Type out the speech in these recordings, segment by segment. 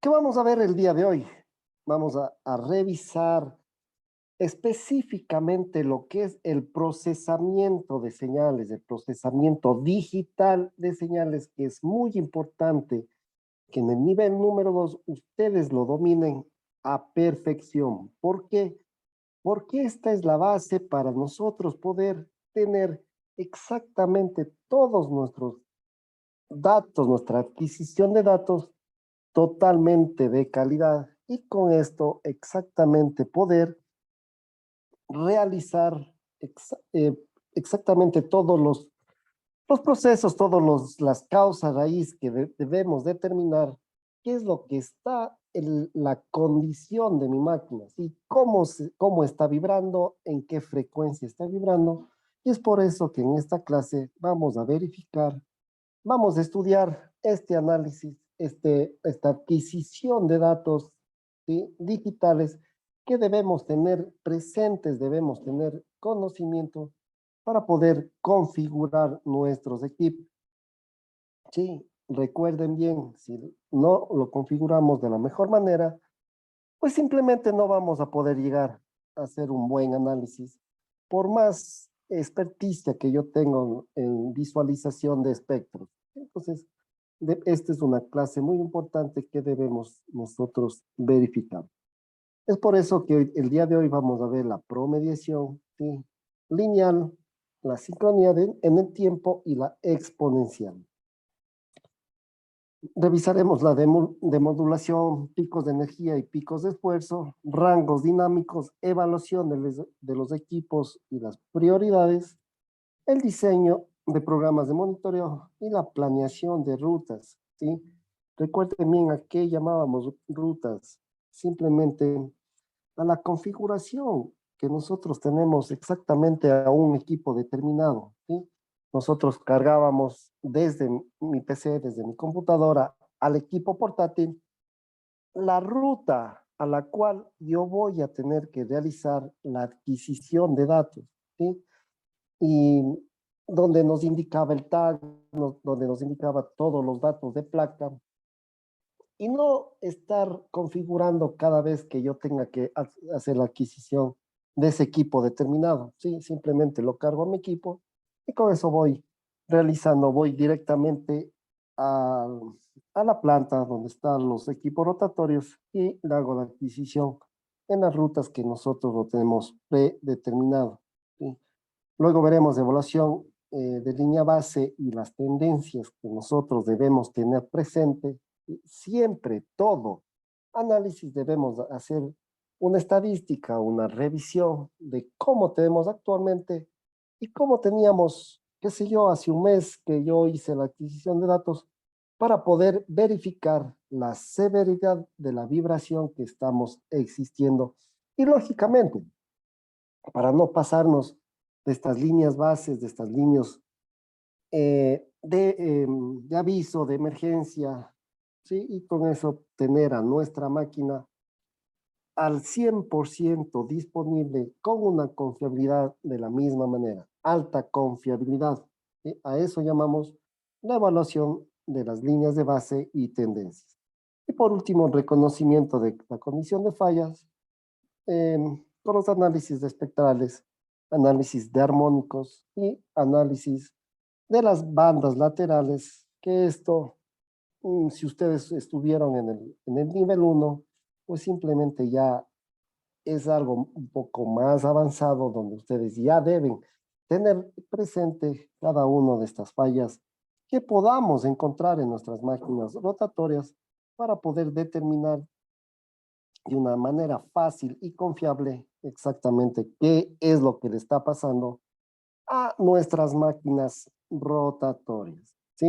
¿Qué vamos a ver el día de hoy? Vamos a revisar específicamente lo que es el procesamiento de señales, el procesamiento digital de señales, que es muy importante que en el nivel número 2 ustedes lo dominen a perfección. ¿Por qué? Porque esta es la base para nosotros poder tener exactamente todos nuestros datos, nuestra adquisición de datos totalmente de calidad y con esto exactamente poder realizar exa- eh, exactamente todos los procesos, todas las causas raíz que debemos determinar qué es lo que está en la condición de mi máquina, ¿sí? Cómo está vibrando, en qué frecuencia está vibrando. Y es por eso que en esta clase vamos a verificar, vamos a estudiar este análisis, esta adquisición de datos, ¿sí?, digitales que debemos tener presentes, debemos tener conocimiento para poder configurar nuestros equipos. Sí, recuerden bien, si no lo configuramos de la mejor manera, pues simplemente no vamos a poder llegar a hacer un buen análisis. Por más experticia que yo tengo en visualización de espectros. Entonces, esta es una clase muy importante que debemos nosotros verificar. Es por eso que el día de hoy vamos a ver la promediación, ¿sí?, lineal, la sincronía en el tiempo y la exponencial. Revisaremos la demodulación, picos de energía y picos de esfuerzo, rangos dinámicos, evaluación de los equipos y las prioridades, el diseño de programas de monitoreo y la planeación de rutas, ¿sí? Recuerden bien a qué llamábamos rutas, simplemente a la configuración que nosotros tenemos exactamente a un equipo determinado, ¿sí? Nosotros cargábamos desde mi PC, desde mi computadora, al equipo portátil, la ruta a la cual yo voy a tener que realizar la adquisición de datos, ¿sí? Y donde nos indicaba el tag, donde nos indicaba todos los datos de placa, y no estar configurando cada vez que yo tenga que hacer la adquisición de ese equipo determinado. Sí, simplemente lo cargo a mi equipo y con eso voy directamente a, a la planta donde están los equipos rotatorios y le hago la adquisición en las rutas que nosotros lo tenemos predeterminado. ¿Sí? Luego veremos evaluación de línea base y las tendencias que nosotros debemos tener presente. Siempre, todo análisis debemos hacer una estadística, una revisión de cómo tenemos actualmente y cómo teníamos, qué sé yo, hace un mes que yo hice la adquisición de datos para poder verificar la severidad de la vibración que estamos existiendo. Y lógicamente, para no pasarnos de estas líneas bases, de estas líneas de aviso, de emergencia, ¿sí? Y con eso tener a nuestra máquina al 100% disponible con una confiabilidad de la misma manera, alta confiabilidad. ¿Sí? A eso llamamos la evaluación de las líneas de base y tendencias. Y por último, reconocimiento de la condición de fallas con los análisis de espectrales, análisis de armónicos y análisis de las bandas laterales, que esto, si ustedes estuvieron en el nivel uno, pues simplemente ya es algo un poco más avanzado donde ustedes ya deben tener presente cada una de estas fallas que podamos encontrar en nuestras máquinas rotatorias para poder determinar de una manera fácil y confiable exactamente qué es lo que le está pasando a nuestras máquinas rotatorias. ¿Sí?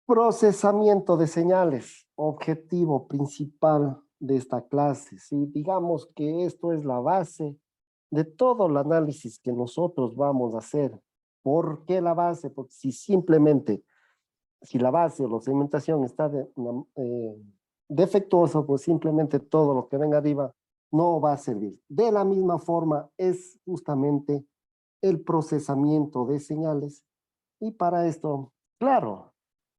Procesamiento de señales, objetivo principal de esta clase. ¿Sí? Digamos que esto es la base de todo el análisis que nosotros vamos a hacer. ¿Por qué la base? Porque si la base o la segmentación está defectuosa, pues simplemente todo lo que venga arriba no va a servir. De la misma forma es justamente el procesamiento de señales y para esto, claro,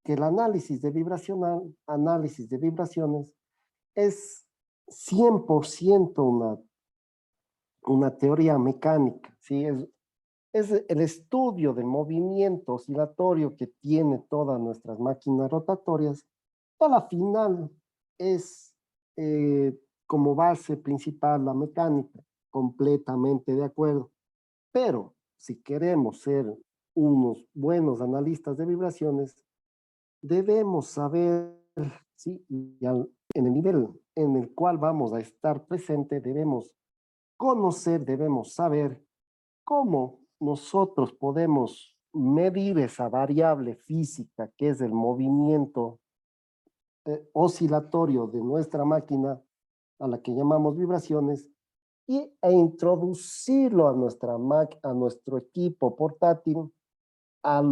que el análisis de análisis de vibraciones es 100% una teoría mecánica, ¿sí? Es el estudio del movimiento oscilatorio que tiene todas nuestras máquinas rotatorias. A la final es como base principal la mecánica, completamente de acuerdo. Pero si queremos ser unos buenos analistas de vibraciones, debemos saber, ¿sí? En el nivel en el cual vamos a estar presente, debemos conocer, debemos saber cómo nosotros podemos medir esa variable física que es el movimiento oscilatorio de nuestra máquina, a la que llamamos vibraciones, e introducirlo a nuestro equipo portátil, a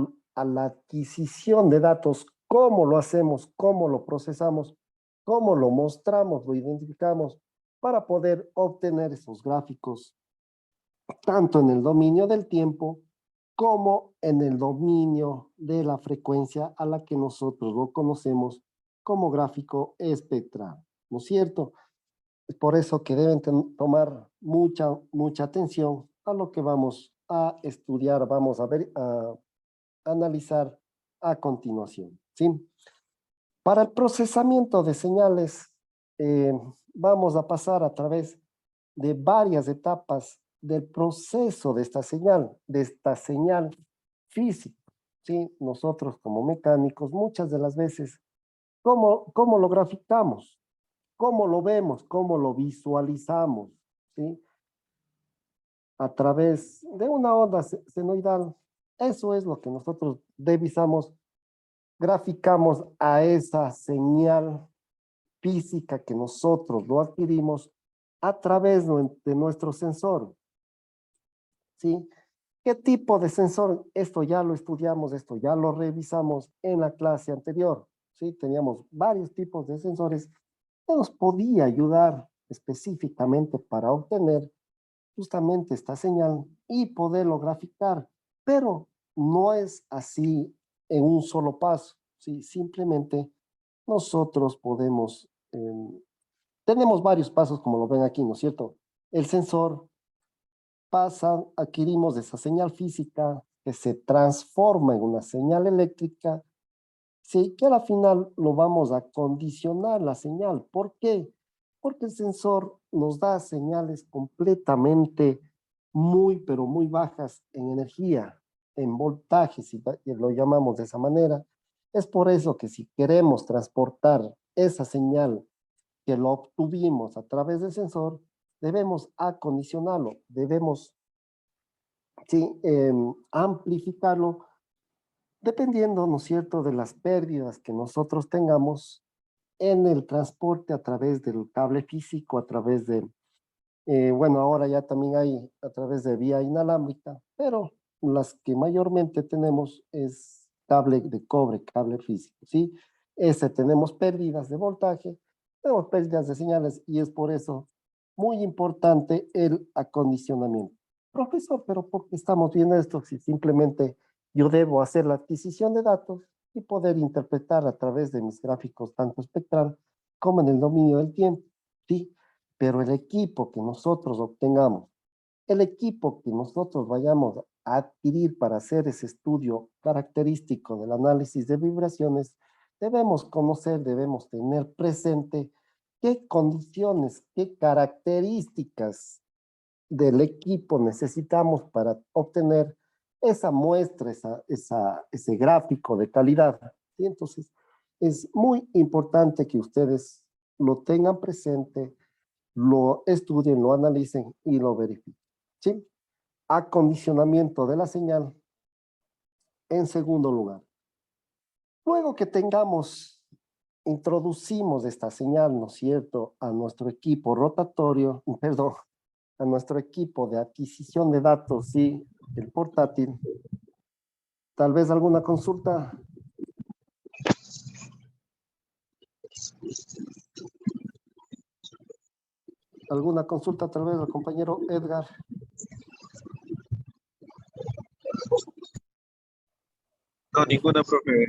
la adquisición de datos, cómo lo hacemos, cómo lo procesamos, cómo lo mostramos, lo identificamos, para poder obtener esos gráficos, tanto en el dominio del tiempo como en el dominio de la frecuencia a la que nosotros lo conocemos como gráfico espectral, ¿no es cierto? Es por eso que deben tomar mucha atención a lo que vamos a estudiar, vamos a ver, a analizar a continuación, ¿sí? Para el procesamiento de señales, eh, vamos a pasar a través de varias etapas del proceso de esta señal física, ¿sí? Nosotros como mecánicos, muchas de las veces, ¿cómo lo graficamos? ¿Cómo lo vemos? ¿Cómo lo visualizamos? ¿Sí? A través de una onda senoidal. Eso es lo que nosotros revisamos, graficamos a esa señal física que nosotros lo adquirimos a través de nuestro sensor, ¿sí? ¿Qué tipo de sensor? Esto ya lo estudiamos, esto ya lo revisamos en la clase anterior, ¿sí? Teníamos varios tipos de sensores que nos podía ayudar específicamente para obtener justamente esta señal y poderlo graficar, pero no es así en un solo paso, ¿sí? Simplemente nosotros podemos, tenemos varios pasos como lo ven aquí, ¿no es cierto? El sensor pasa, adquirimos esa señal física que se transforma en una señal eléctrica, sí, que a la final lo vamos a condicionar la señal. ¿Por qué? Porque el sensor nos da señales completamente muy, pero muy bajas en energía, en voltaje, si lo llamamos de esa manera. Es por eso que si queremos transportar esa señal que lo obtuvimos a través del sensor, debemos acondicionarlo, debemos, sí, amplificarlo dependiendo, ¿no es cierto?, de las pérdidas que nosotros tengamos en el transporte a través del cable físico, a través de, bueno, ahora ya también hay a través de vía inalámbrica, pero las que mayormente tenemos es cable de cobre, cable físico, ¿sí? Ese tenemos pérdidas de voltaje, tenemos pérdidas de señales y es por eso muy importante el acondicionamiento. Profesor, pero ¿por qué estamos viendo esto si simplemente yo debo hacer la adquisición de datos y poder interpretar a través de mis gráficos tanto espectral como en el dominio del tiempo? Sí, pero el equipo que nosotros obtengamos, el equipo que nosotros vayamos a adquirir para hacer ese estudio característico del análisis de vibraciones, debemos conocer, debemos tener presente qué condiciones, qué características del equipo necesitamos para obtener esa muestra, ese gráfico de calidad. ¿Sí? Entonces, es muy importante que ustedes lo tengan presente, lo estudien, lo analicen y lo verifiquen. ¿Sí? Acondicionamiento de la señal en segundo lugar. Luego que introducimos esta señal, ¿no es cierto?, a nuestro equipo rotatorio, perdón, a nuestro equipo de adquisición de datos y el portátil. Tal vez alguna consulta. ¿Alguna consulta tal vez al compañero Edgar? No, ninguna, profe.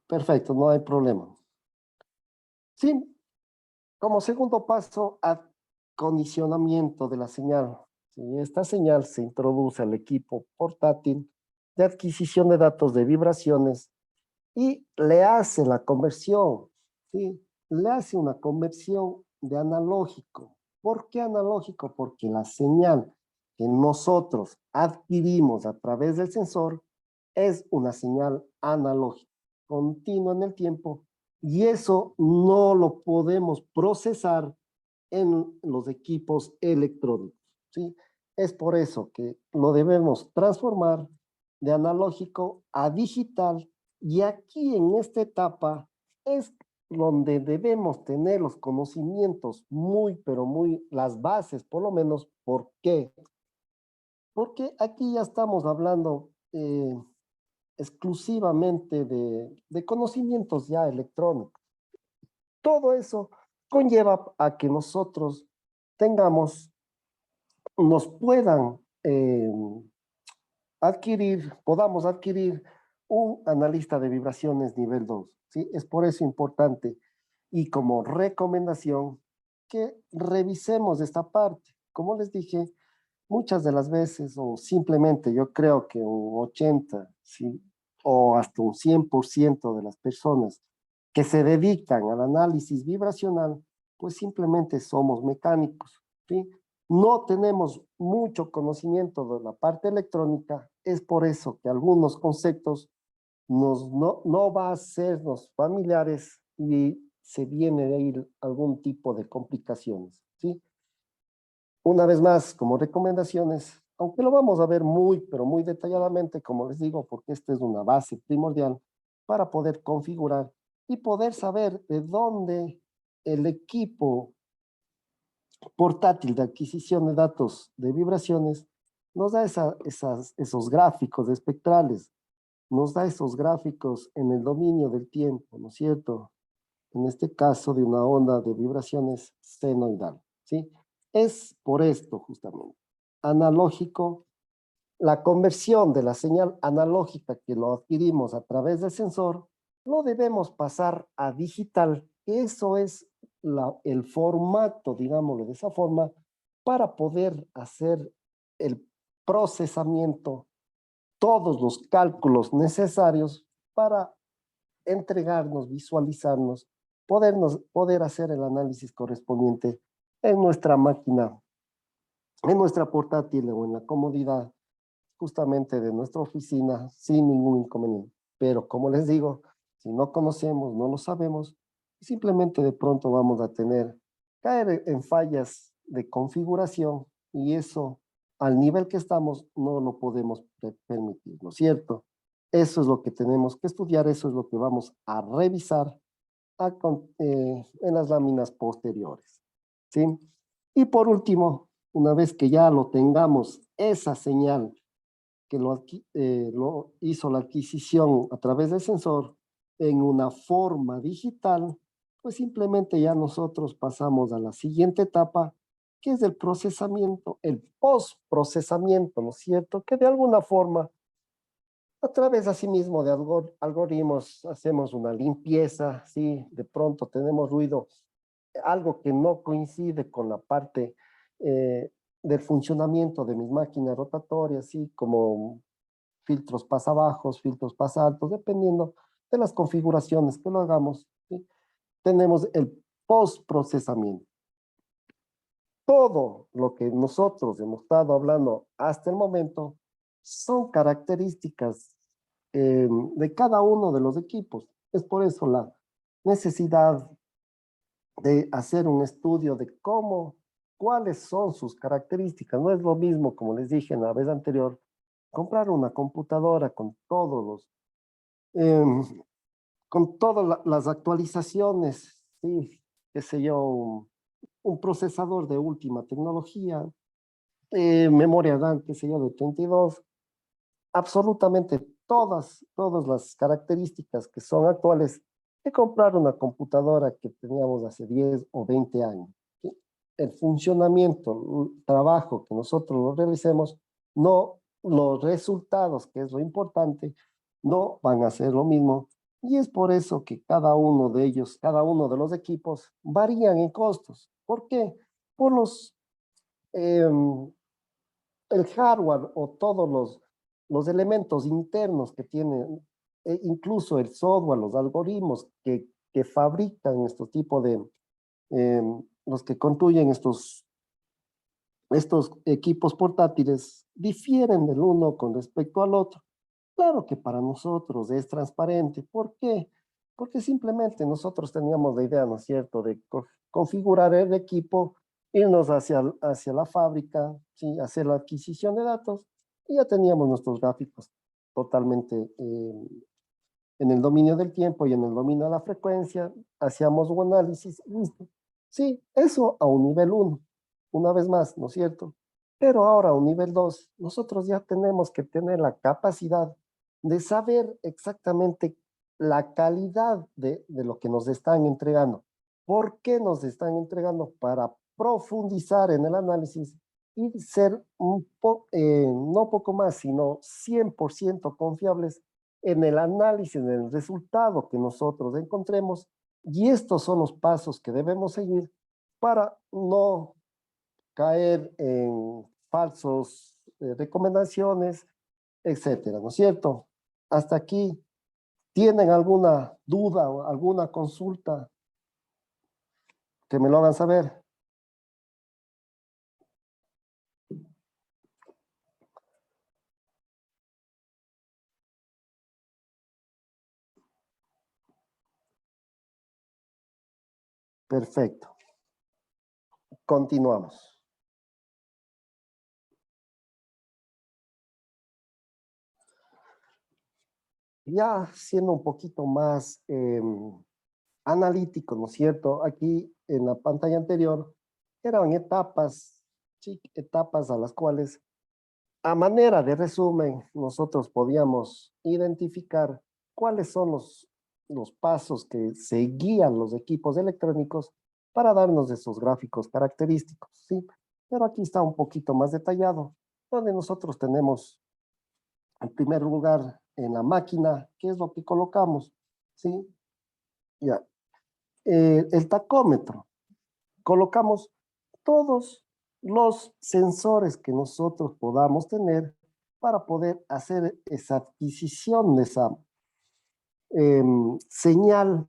Perfecto, no hay problema. Sí, como segundo paso, acondicionamiento de la señal. Sí, esta señal se introduce al equipo portátil de adquisición de datos de vibraciones y le hace la conversión, ¿sí? Le hace una conversión de analógico. ¿Por qué analógico? Porque la señal que nosotros adquirimos a través del sensor es una señal analógica, continua en el tiempo, y eso no lo podemos procesar en los equipos electrónicos, ¿sí? Es por eso que lo debemos transformar de analógico a digital, y aquí en esta etapa es donde debemos tener los conocimientos muy, pero muy, las bases por lo menos. ¿Por qué? Porque aquí ya estamos hablando exclusivamente de conocimientos ya electrónicos. Todo eso conlleva a que nosotros tengamos, nos puedan podamos adquirir un analista de vibraciones nivel 2, ¿sí? Es por eso importante y como recomendación que revisemos esta parte. Como les dije, muchas de las veces, o simplemente yo creo que un 80, ¿sí? O hasta un 100% de las personas que se dedican al análisis vibracional, pues simplemente somos mecánicos, ¿sí? No tenemos mucho conocimiento de la parte electrónica, es por eso que algunos conceptos no va a sernos familiares y se viene de ahí algún tipo de complicaciones, ¿sí? Una vez más, como recomendaciones, aunque lo vamos a ver muy, pero muy detalladamente, como les digo, porque esta es una base primordial para poder configurar y poder saber de dónde el equipo portátil de adquisición de datos de vibraciones nos da esos gráficos espectrales, nos da esos gráficos en el dominio del tiempo, ¿no es cierto? En este caso de una onda de vibraciones senoidal, ¿sí? Es por esto justamente, analógico, la conversión de la señal analógica que lo adquirimos a través del sensor, lo debemos pasar a digital. Eso es el formato, digámoslo de esa forma, para poder hacer el procesamiento, todos los cálculos necesarios para entregarnos, visualizarnos, poder hacer el análisis correspondiente en nuestra máquina, en nuestra portátil o en la comodidad justamente de nuestra oficina sin ningún inconveniente. Pero como les digo, si no conocemos, no lo sabemos, simplemente de pronto vamos a caer en fallas de configuración, y eso al nivel que estamos no lo podemos permitir, ¿no es cierto? Eso es lo que tenemos que estudiar, eso es lo que vamos a revisar en las láminas posteriores, ¿sí? Y por último, una vez que ya lo tengamos, esa señal que lo hizo la adquisición a través del sensor en una forma digital, pues simplemente ya nosotros pasamos a la siguiente etapa, que es el procesamiento, el postprocesamiento, ¿no es cierto? Que de alguna forma, a través asimismo de algoritmos, hacemos una limpieza, ¿sí? De pronto tenemos ruido, algo que no coincide con la parte eh, del funcionamiento de mis máquinas rotatorias, ¿sí? Como filtros pasabajos, filtros pasaltos, dependiendo de las configuraciones que lo hagamos, ¿sí? Tenemos el postprocesamiento. Todo lo que nosotros hemos estado hablando hasta el momento son características de cada uno de los equipos. Es por eso la necesidad de hacer un estudio de cuáles son sus características. No es lo mismo, como les dije en la vez anterior, comprar una computadora eh, con todas las actualizaciones, sí, qué sé yo, un procesador de última tecnología, memoria RAM, qué sé yo, de 32, absolutamente todas las características que son actuales de comprar una computadora que teníamos hace 10 o 20 años. ¿Sí? El funcionamiento, el trabajo que nosotros lo realicemos, no, los resultados, que es lo importante, no van a ser lo mismo Y es por eso que cada uno de ellos, cada uno de los equipos varían en costos. ¿Por qué? Por em, el hardware o todos los elementos internos que tienen, incluso el software, los algoritmos que fabrican estos tipos de, los que construyen estos equipos portátiles, difieren del uno con respecto al otro. Claro que para nosotros es transparente. ¿Por qué? Porque simplemente nosotros teníamos la idea, ¿no es cierto?, de configurar el equipo, irnos hacia la fábrica, ¿sí?, hacer la adquisición de datos y ya teníamos nuestros gráficos totalmente en el dominio del tiempo y en el dominio de la frecuencia. Hacíamos un análisis, listo. Sí, eso a un nivel uno, una vez más, ¿no es cierto? Pero ahora a un nivel 2 nosotros ya tenemos que tener la capacidad de saber exactamente la calidad de lo que nos están entregando. ¿Por qué nos están entregando? Para profundizar en el análisis y ser no poco más, sino 100% confiables en el análisis, en el resultado que nosotros encontremos. Y estos son los pasos que debemos seguir para no caer en falsos recomendaciones, etcétera, ¿no es cierto? Hasta aquí, ¿tienen alguna duda o alguna consulta que me lo hagan saber? Perfecto. Continuamos. Ya siendo un poquito más analítico, ¿no es cierto? Aquí en la pantalla anterior eran etapas, sí, etapas a las cuales, a manera de resumen, nosotros podíamos identificar cuáles son los pasos que seguían los equipos electrónicos para darnos esos gráficos característicos, ¿sí? Pero aquí está un poquito más detallado, donde nosotros tenemos, en primer lugar, en la máquina, ¿qué es lo que colocamos? ¿Sí? Ya. El tacómetro. Colocamos todos los sensores que nosotros podamos tener para poder hacer esa adquisición de esa señal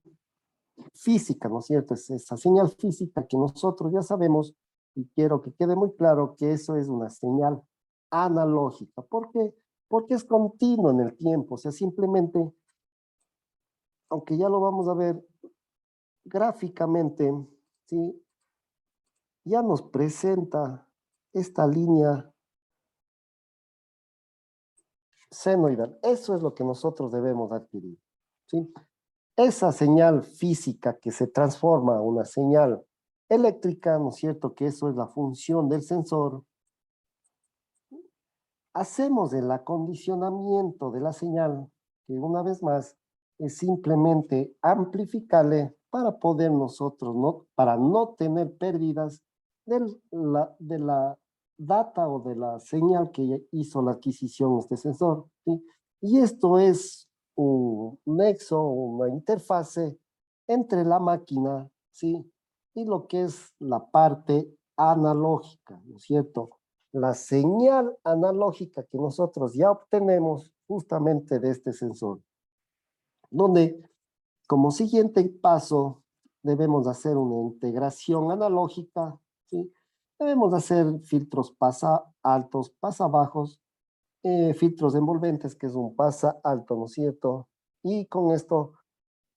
física, ¿no es cierto? Es esa señal física que nosotros ya sabemos y quiero que quede muy claro que eso es una señal analógica. ¿Por qué? Porque es continuo en el tiempo, o sea, simplemente, aunque ya lo vamos a ver gráficamente, ¿sí? Ya nos presenta esta línea senoidal. Eso es lo que nosotros debemos adquirir, ¿sí? Esa señal física que se transforma a una señal eléctrica, ¿no es cierto? Que eso es la función del sensor. Hacemos el acondicionamiento de la señal, que una vez más es simplemente amplificarle para poder nosotros, ¿no? Para no tener pérdidas de la data o de la señal que hizo la adquisición este sensor, ¿sí? Y esto es un nexo, una interfase entre la máquina, ¿sí? Y lo que es la parte analógica, ¿no es cierto? La señal analógica que nosotros ya obtenemos justamente de este sensor, donde como siguiente paso debemos hacer una integración analógica, ¿sí? Debemos hacer filtros pasa altos, pasa bajos, filtros envolventes, que es un pasa alto, ¿no es cierto? Y con esto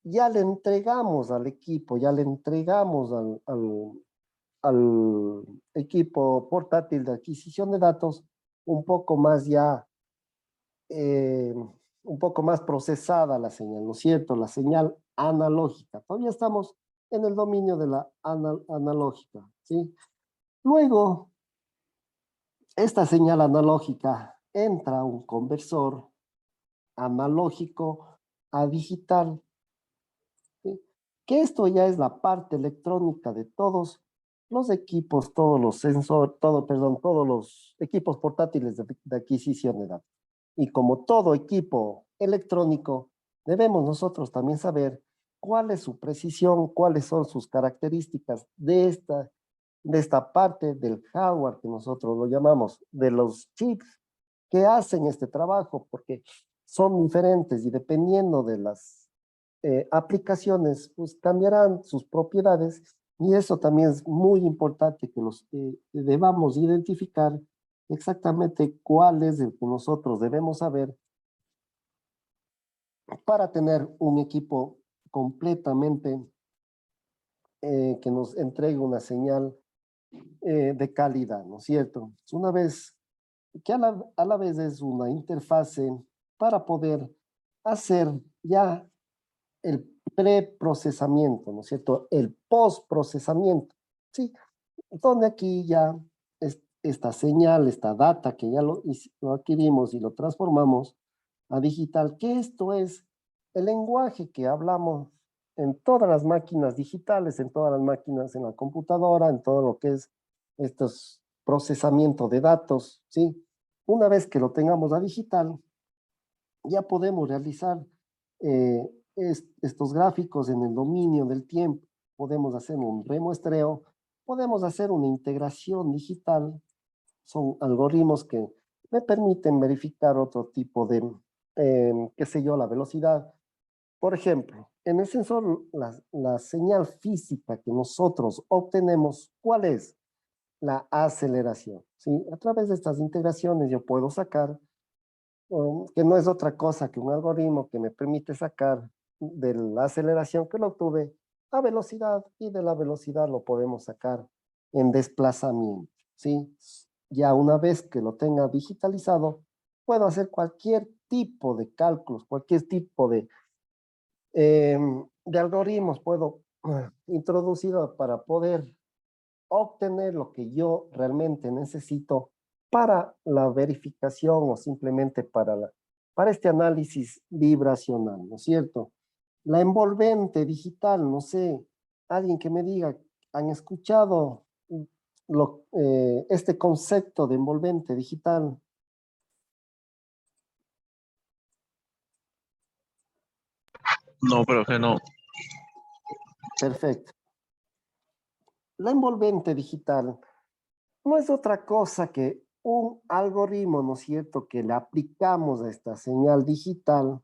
ya le entregamos al equipo, ya le entregamos al equipo portátil de adquisición de datos un poco más ya, un poco más procesada la señal, ¿no es cierto? La señal analógica. Todavía estamos en el dominio de la analógica, ¿sí? Luego, esta señal analógica entra a un conversor analógico a digital, ¿sí? Que esto ya es la parte electrónica de todos los equipos, todos los sensores, perdón, todos los equipos portátiles de adquisición de datos. Y como todo equipo electrónico, debemos nosotros también saber cuál es su precisión, cuáles son sus características de esta parte del hardware que nosotros lo llamamos, de los chips que hacen este trabajo, porque son diferentes y dependiendo de las aplicaciones, pues cambiarán sus propiedades y eso también es muy importante que los debamos identificar exactamente cuál es el que nosotros debemos saber para tener un equipo completamente que nos entregue una señal de calidad, ¿no es cierto? Una vez que a la vez es una interfase para poder hacer ya el preprocesamiento, ¿no es cierto? El postprocesamiento, ¿sí? Donde aquí ya esta señal, esta data que ya lo adquirimos y lo transformamos a digital, que esto es el lenguaje que hablamos en todas las máquinas digitales, en todas las máquinas, en la computadora, en todo lo que es estos procesamiento de datos, ¿sí? Una vez que lo tengamos a digital, ya podemos realizar estos gráficos en el dominio del tiempo, podemos hacer un remuestreo, podemos hacer una integración digital, son algoritmos que me permiten verificar otro tipo de, qué sé yo, la velocidad. Por ejemplo, en el sensor, la señal física que nosotros obtenemos, ¿cuál es? La aceleración, ¿sí? A través de estas integraciones yo puedo sacar que no es otra cosa que un algoritmo que me permite sacar de la aceleración que lo obtuve a velocidad y de la velocidad lo podemos sacar en desplazamiento, ¿sí? Ya una vez que lo tenga digitalizado, puedo hacer cualquier tipo de cálculos, cualquier tipo de algoritmos puedo introducir para poder obtener lo que yo realmente necesito para la verificación o simplemente para este análisis vibracional, ¿no es cierto? La envolvente digital, no sé, alguien que me diga, ¿han escuchado este concepto de envolvente digital? No, pero que no. Perfecto. La envolvente digital no es otra cosa que un algoritmo, ¿no es cierto?, que le aplicamos a esta señal digital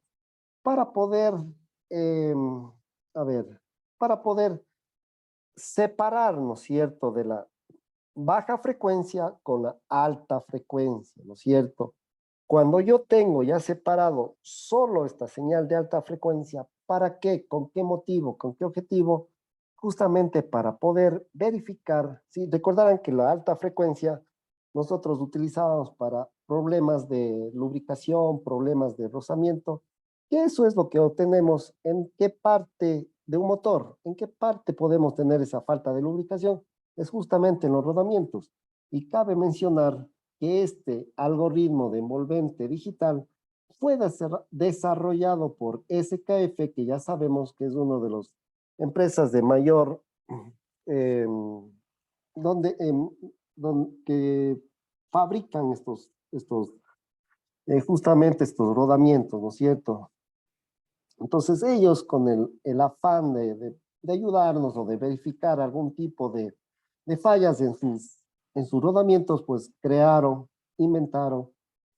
para poder, eh, a ver, para poder separar, ¿no es cierto?, de la baja frecuencia con la alta frecuencia, ¿no es cierto? Cuando yo tengo ya separado solo esta señal de alta frecuencia, ¿para qué? ¿Con qué motivo? ¿Con qué objetivo? Justamente para poder verificar, ¿sí? Recordarán que la alta frecuencia nosotros utilizábamos para problemas de lubricación, problemas de rozamiento, que eso es lo que obtenemos en qué parte de un motor, en qué parte podemos tener esa falta de lubricación, es justamente en los rodamientos. Y cabe mencionar que este algoritmo de envolvente digital fue desarrollado por SKF, que ya sabemos que es una de las empresas de mayor, eh, donde, que fabrican justamente estos rodamientos, ¿no es cierto? Entonces ellos con el afán de ayudarnos o de verificar algún tipo de fallas en sus rodamientos, pues crearon, inventaron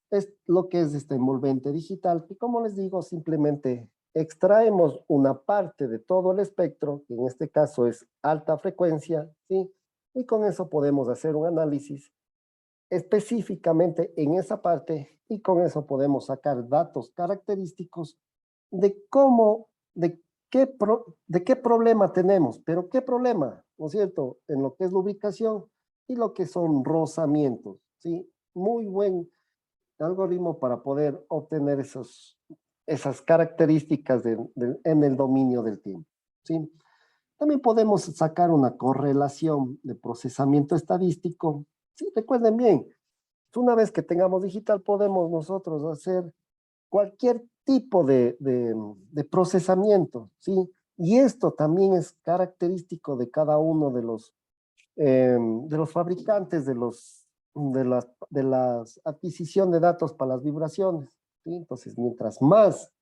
es lo que es este envolvente digital, que como les digo, simplemente extraemos una parte de todo el espectro, que en este caso es alta frecuencia, ¿sí? Y con eso podemos hacer un análisis específicamente en esa parte y con eso podemos sacar datos característicos de cómo, de qué problema tenemos, pero qué problema, ¿no es cierto? En lo que es lubricación y lo que son rozamientos, ¿sí? Muy buen algoritmo para poder obtener esas características en el dominio del tiempo, ¿sí? También podemos sacar una correlación de procesamiento estadístico. Sí, recuerden bien, una vez que tengamos digital podemos nosotros hacer cualquier tipo de procesamiento, ¿sí? Y esto también es característico de cada uno de los fabricantes de las adquisición de datos para las vibraciones, ¿sí? Entonces, mientras más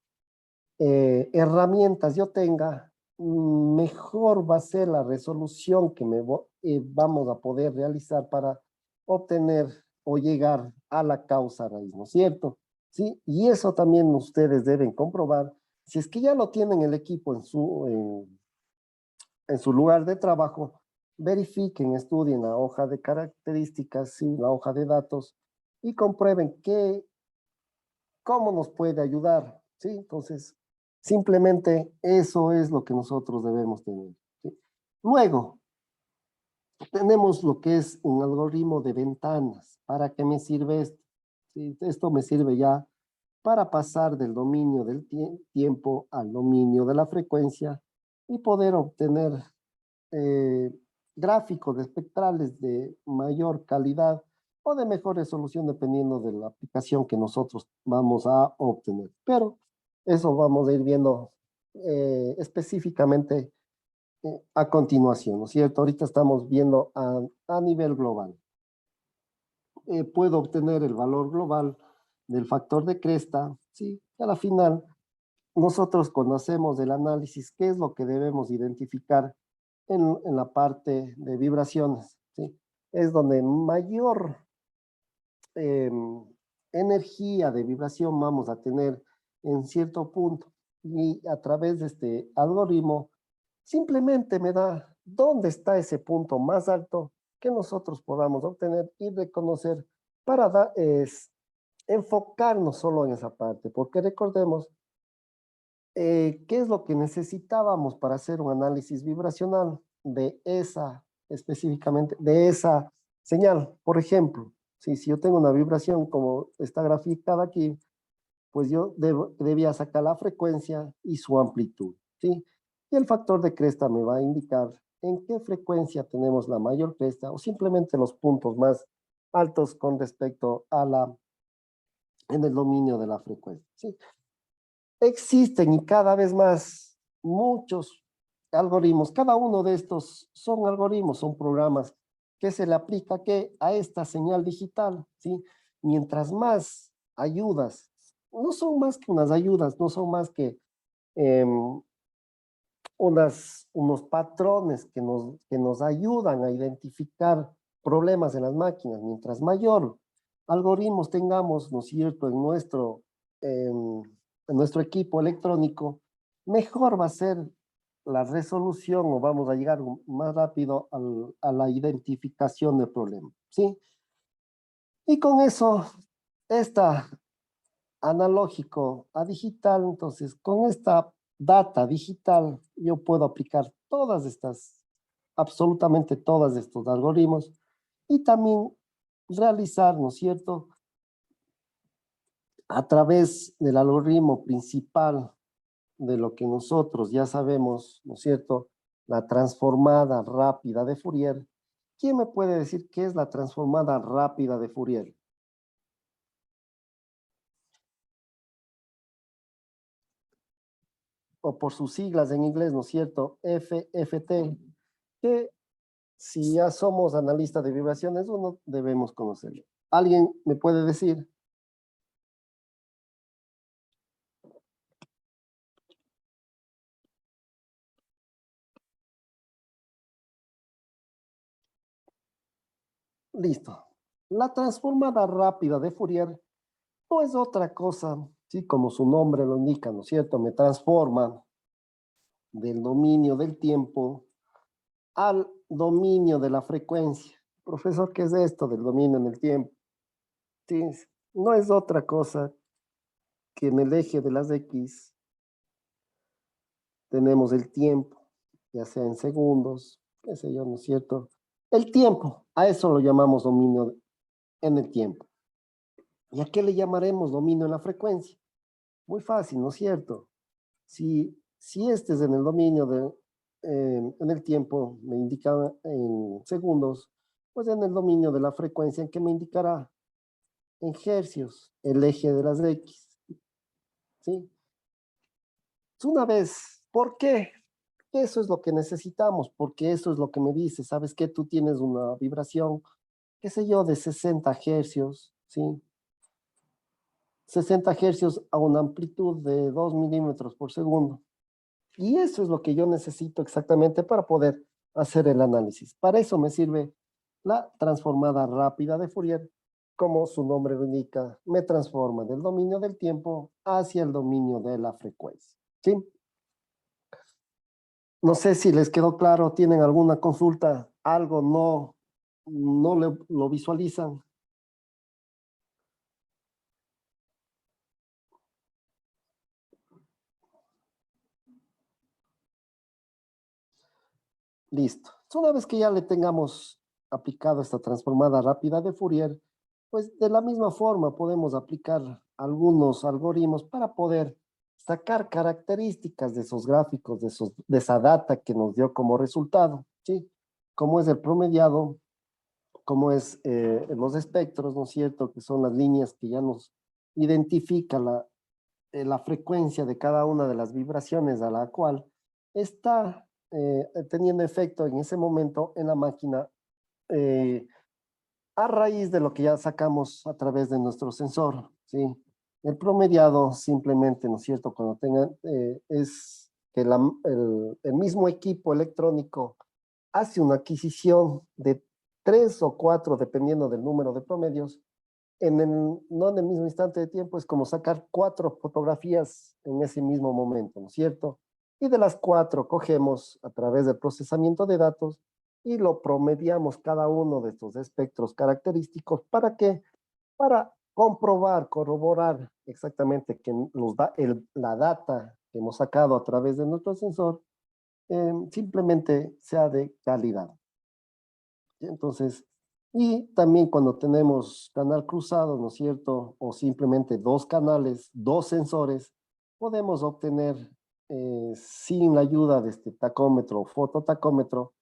herramientas yo tenga, mejor va a ser la resolución que vamos a poder realizar para obtener o llegar a la causa raíz, ¿no es cierto? ¿Sí? Y eso también ustedes deben comprobar. Si es que ya lo tienen el equipo en su lugar de trabajo, verifiquen, estudien la hoja de características, ¿sí? La hoja de datos, y comprueben cómo nos puede ayudar, ¿sí? Entonces, simplemente eso es lo que nosotros debemos tener, ¿sí? Luego, tenemos lo que es un algoritmo de ventanas. ¿Para qué me sirve esto? ¿Sí? Esto me sirve ya para pasar del dominio del tiempo al dominio de la frecuencia y poder obtener eh, gráficos espectrales de mayor calidad o de mejor resolución dependiendo de la aplicación que nosotros vamos a obtener. Pero eso vamos a ir viendo específicamente a continuación, ¿no es cierto? Ahorita estamos viendo a nivel global. Puedo obtener el valor global del factor de cresta, ¿sí? Y a la final, nosotros conocemos el análisis, qué es lo que debemos identificar en la parte de vibraciones, ¿sí? Es donde mayor eh, energía de vibración vamos a tener en cierto punto. Y a través de este algoritmo, simplemente me da dónde está ese punto más alto que nosotros podamos obtener y reconocer para enfocarnos solo en esa parte, porque recordemos qué es lo que necesitábamos para hacer un análisis vibracional de esa, específicamente, de esa señal. Por ejemplo, si yo tengo una vibración como está graficada aquí, pues yo debía sacar la frecuencia y su amplitud, ¿sí? Y el factor de cresta me va a indicar en qué frecuencia tenemos la mayor cresta o simplemente los puntos más altos con respecto a en el dominio de la frecuencia, ¿sí? Existen y cada vez más muchos algoritmos. Cada uno de estos son algoritmos, son programas que se le aplica a esta señal digital, ¿sí? Mientras más ayudas, no son más que unas ayudas, no son más que em, unos patrones que nos ayudan a identificar problemas en las máquinas. Mientras mayor algoritmos tengamos, ¿no es cierto?, en nuestro equipo electrónico, mejor va a ser la resolución o vamos a llegar más rápido a la identificación del problema, ¿sí? Y con eso, esta analógico a digital, entonces con esta data digital yo puedo aplicar absolutamente todos estos algoritmos y también realizar, ¿no es cierto?, a través del algoritmo principal de lo que nosotros ya sabemos, ¿no es cierto?, la transformada rápida de Fourier. ¿Quién me puede decir qué es la transformada rápida de Fourier? O por sus siglas en inglés, ¿no es cierto?, FFT, que si ya somos analistas de vibraciones, uno debemos conocerlo. ¿Alguien me puede decir? Listo. La transformada rápida de Fourier no es otra cosa, ¿sí? Como su nombre lo indica, ¿no es cierto? Me transforma del dominio del tiempo al dominio de la frecuencia. Profesor, ¿qué es esto del dominio en el tiempo? Sí, no es otra cosa que en el eje de las X tenemos el tiempo, ya sea en segundos, qué sé yo, ¿no es cierto? El tiempo, a eso lo llamamos dominio en el tiempo. ¿Y a qué le llamaremos dominio en la frecuencia? Muy fácil, ¿no es cierto? Si este es en el dominio en el tiempo, me indica en segundos, pues en el dominio de la frecuencia, ¿en qué me indicará? En hercios, el eje de las X, ¿sí? Una vez, ¿por qué? Eso es lo que necesitamos, porque eso es lo que me dice, ¿sabes qué? Tú tienes una vibración, qué sé yo, de 60 hercios, ¿sí? 60 hercios a una amplitud de 2 milímetros por segundo. Y eso es lo que yo necesito exactamente para poder hacer el análisis. Para eso me sirve la transformada rápida de Fourier, como su nombre lo indica, me transforma del dominio del tiempo hacia el dominio de la frecuencia. ¿Sí? No sé si les quedó claro, tienen alguna consulta, algo no lo visualizan. Listo. Una vez que ya le tengamos aplicado esta transformada rápida de Fourier, pues de la misma forma podemos aplicar algunos algoritmos para poder sacar características de esos gráficos, de esa data que nos dio como resultado, ¿sí? Como es el promediado, como es los espectros, ¿no es cierto? Que son las líneas que ya nos identifica la frecuencia de cada una de las vibraciones a la cual está teniendo efecto en ese momento en la máquina eh, a raíz de lo que ya sacamos a través de nuestro sensor, ¿sí? El promediado simplemente, ¿no es cierto? Cuando tengan, es que el mismo equipo electrónico hace una adquisición de 3 o 4, dependiendo del número de promedios, no en el mismo instante de tiempo, es como sacar 4 fotografías en ese mismo momento, ¿no es cierto? Y de las 4 cogemos a través del procesamiento de datos y lo promediamos cada uno de estos espectros característicos. ¿Para qué? Para comprobar, corroborar exactamente que nos da la data que hemos sacado a través de nuestro sensor, simplemente sea de calidad. Entonces, y también cuando tenemos canal cruzado, ¿no es cierto? O simplemente 2 canales, 2 sensores, podemos obtener sin la ayuda de este tacómetro o fototacómetro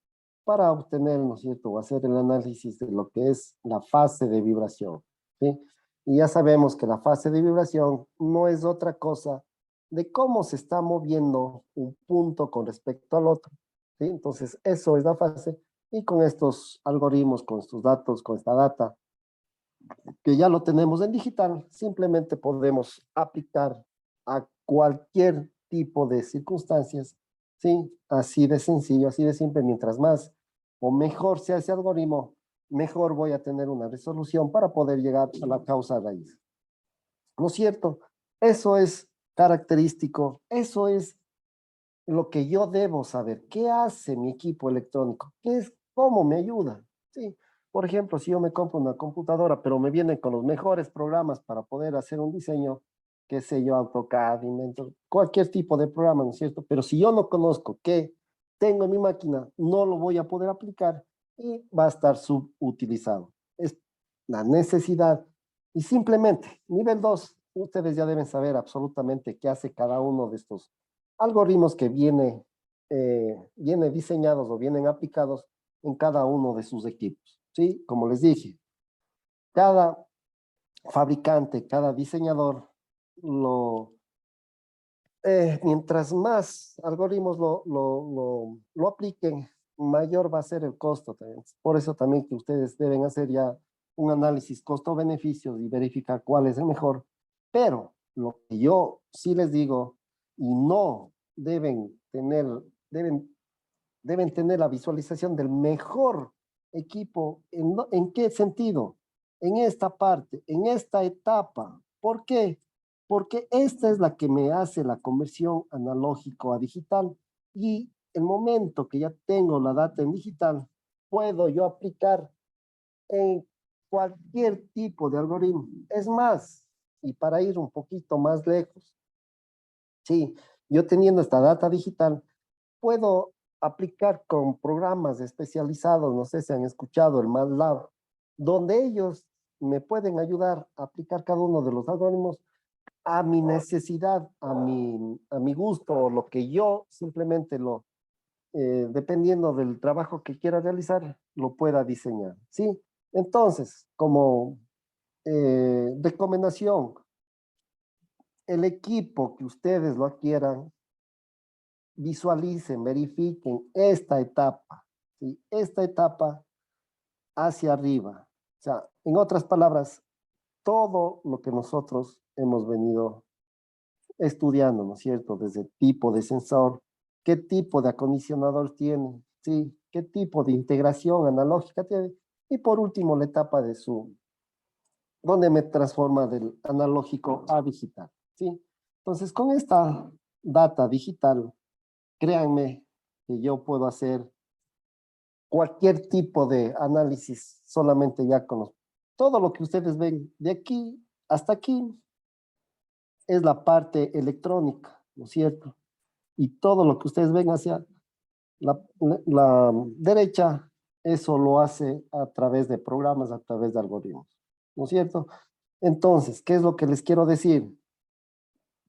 para obtener, ¿no es cierto? O hacer el análisis de lo que es la fase de vibración, ¿sí? Y ya sabemos que la fase de vibración no es otra cosa de cómo se está moviendo un punto con respecto al otro, ¿sí? Entonces, eso es la fase. Y con estos algoritmos, con estos datos, con esta data, que ya lo tenemos en digital, simplemente podemos aplicar a cualquier tipo de circunstancias, ¿sí? Así de sencillo, así de simple. Mientras más o mejor sea ese algoritmo, mejor voy a tener una resolución para poder llegar a la causa raíz. ¿No es cierto? Eso es característico, eso es lo que yo debo saber. ¿Qué hace mi equipo electrónico? ¿Qué es? ¿Cómo me ayuda? Sí. Por ejemplo, si yo me compro una computadora, pero me vienen con los mejores programas para poder hacer un diseño, qué sé yo, AutoCAD, Inventor, cualquier tipo de programa, ¿no es cierto? Pero si yo no conozco qué tengo en mi máquina, no lo voy a poder aplicar y va a estar subutilizado. Es la necesidad. Y simplemente, nivel 2, ustedes ya deben saber absolutamente qué hace cada uno de estos algoritmos que viene diseñados o vienen aplicados en cada uno de sus equipos. ¿Sí? Como les dije, cada fabricante, cada diseñador, mientras más algoritmos lo apliquen, mayor va a ser el costo también. Por eso también que ustedes deben hacer ya un análisis costo-beneficios y verificar cuál es el mejor. Pero lo que yo sí les digo, y no deben, deben tener la visualización del mejor equipo. ¿En qué sentido? En esta parte, en esta etapa. ¿Por qué? Porque esta es la que me hace la conversión analógico a digital. Y el momento que ya tengo la data en digital, puedo yo aplicar en cualquier tipo de algoritmo. Es más, y para ir un poquito más lejos, sí, yo teniendo esta data digital, puedo aplicar con programas especializados, no sé si han escuchado el MATLAB, donde ellos me pueden ayudar a aplicar cada uno de los algoritmos a mi necesidad, a mi gusto, o lo que yo simplemente dependiendo del trabajo que quiera realizar, lo pueda diseñar, ¿sí? Entonces, como recomendación, el equipo que ustedes lo adquieran, visualicen, verifiquen esta etapa, ¿sí? Esta etapa hacia arriba. O sea, en otras palabras, todo lo que nosotros hemos venido estudiando, ¿no es cierto? Desde tipo de sensor, qué tipo de acondicionador tiene, ¿sí? Qué tipo de integración analógica tiene. Y por último, la etapa de donde me transforma del analógico a digital, ¿sí? Entonces, con esta data digital, créanme que yo puedo hacer cualquier tipo de análisis solamente ya con todo lo que ustedes ven de aquí hasta aquí es la parte electrónica, ¿no es cierto? Y todo lo que ustedes ven hacia la derecha, eso lo hace a través de programas, a través de algoritmos, ¿no es cierto? Entonces, ¿qué es lo que les quiero decir?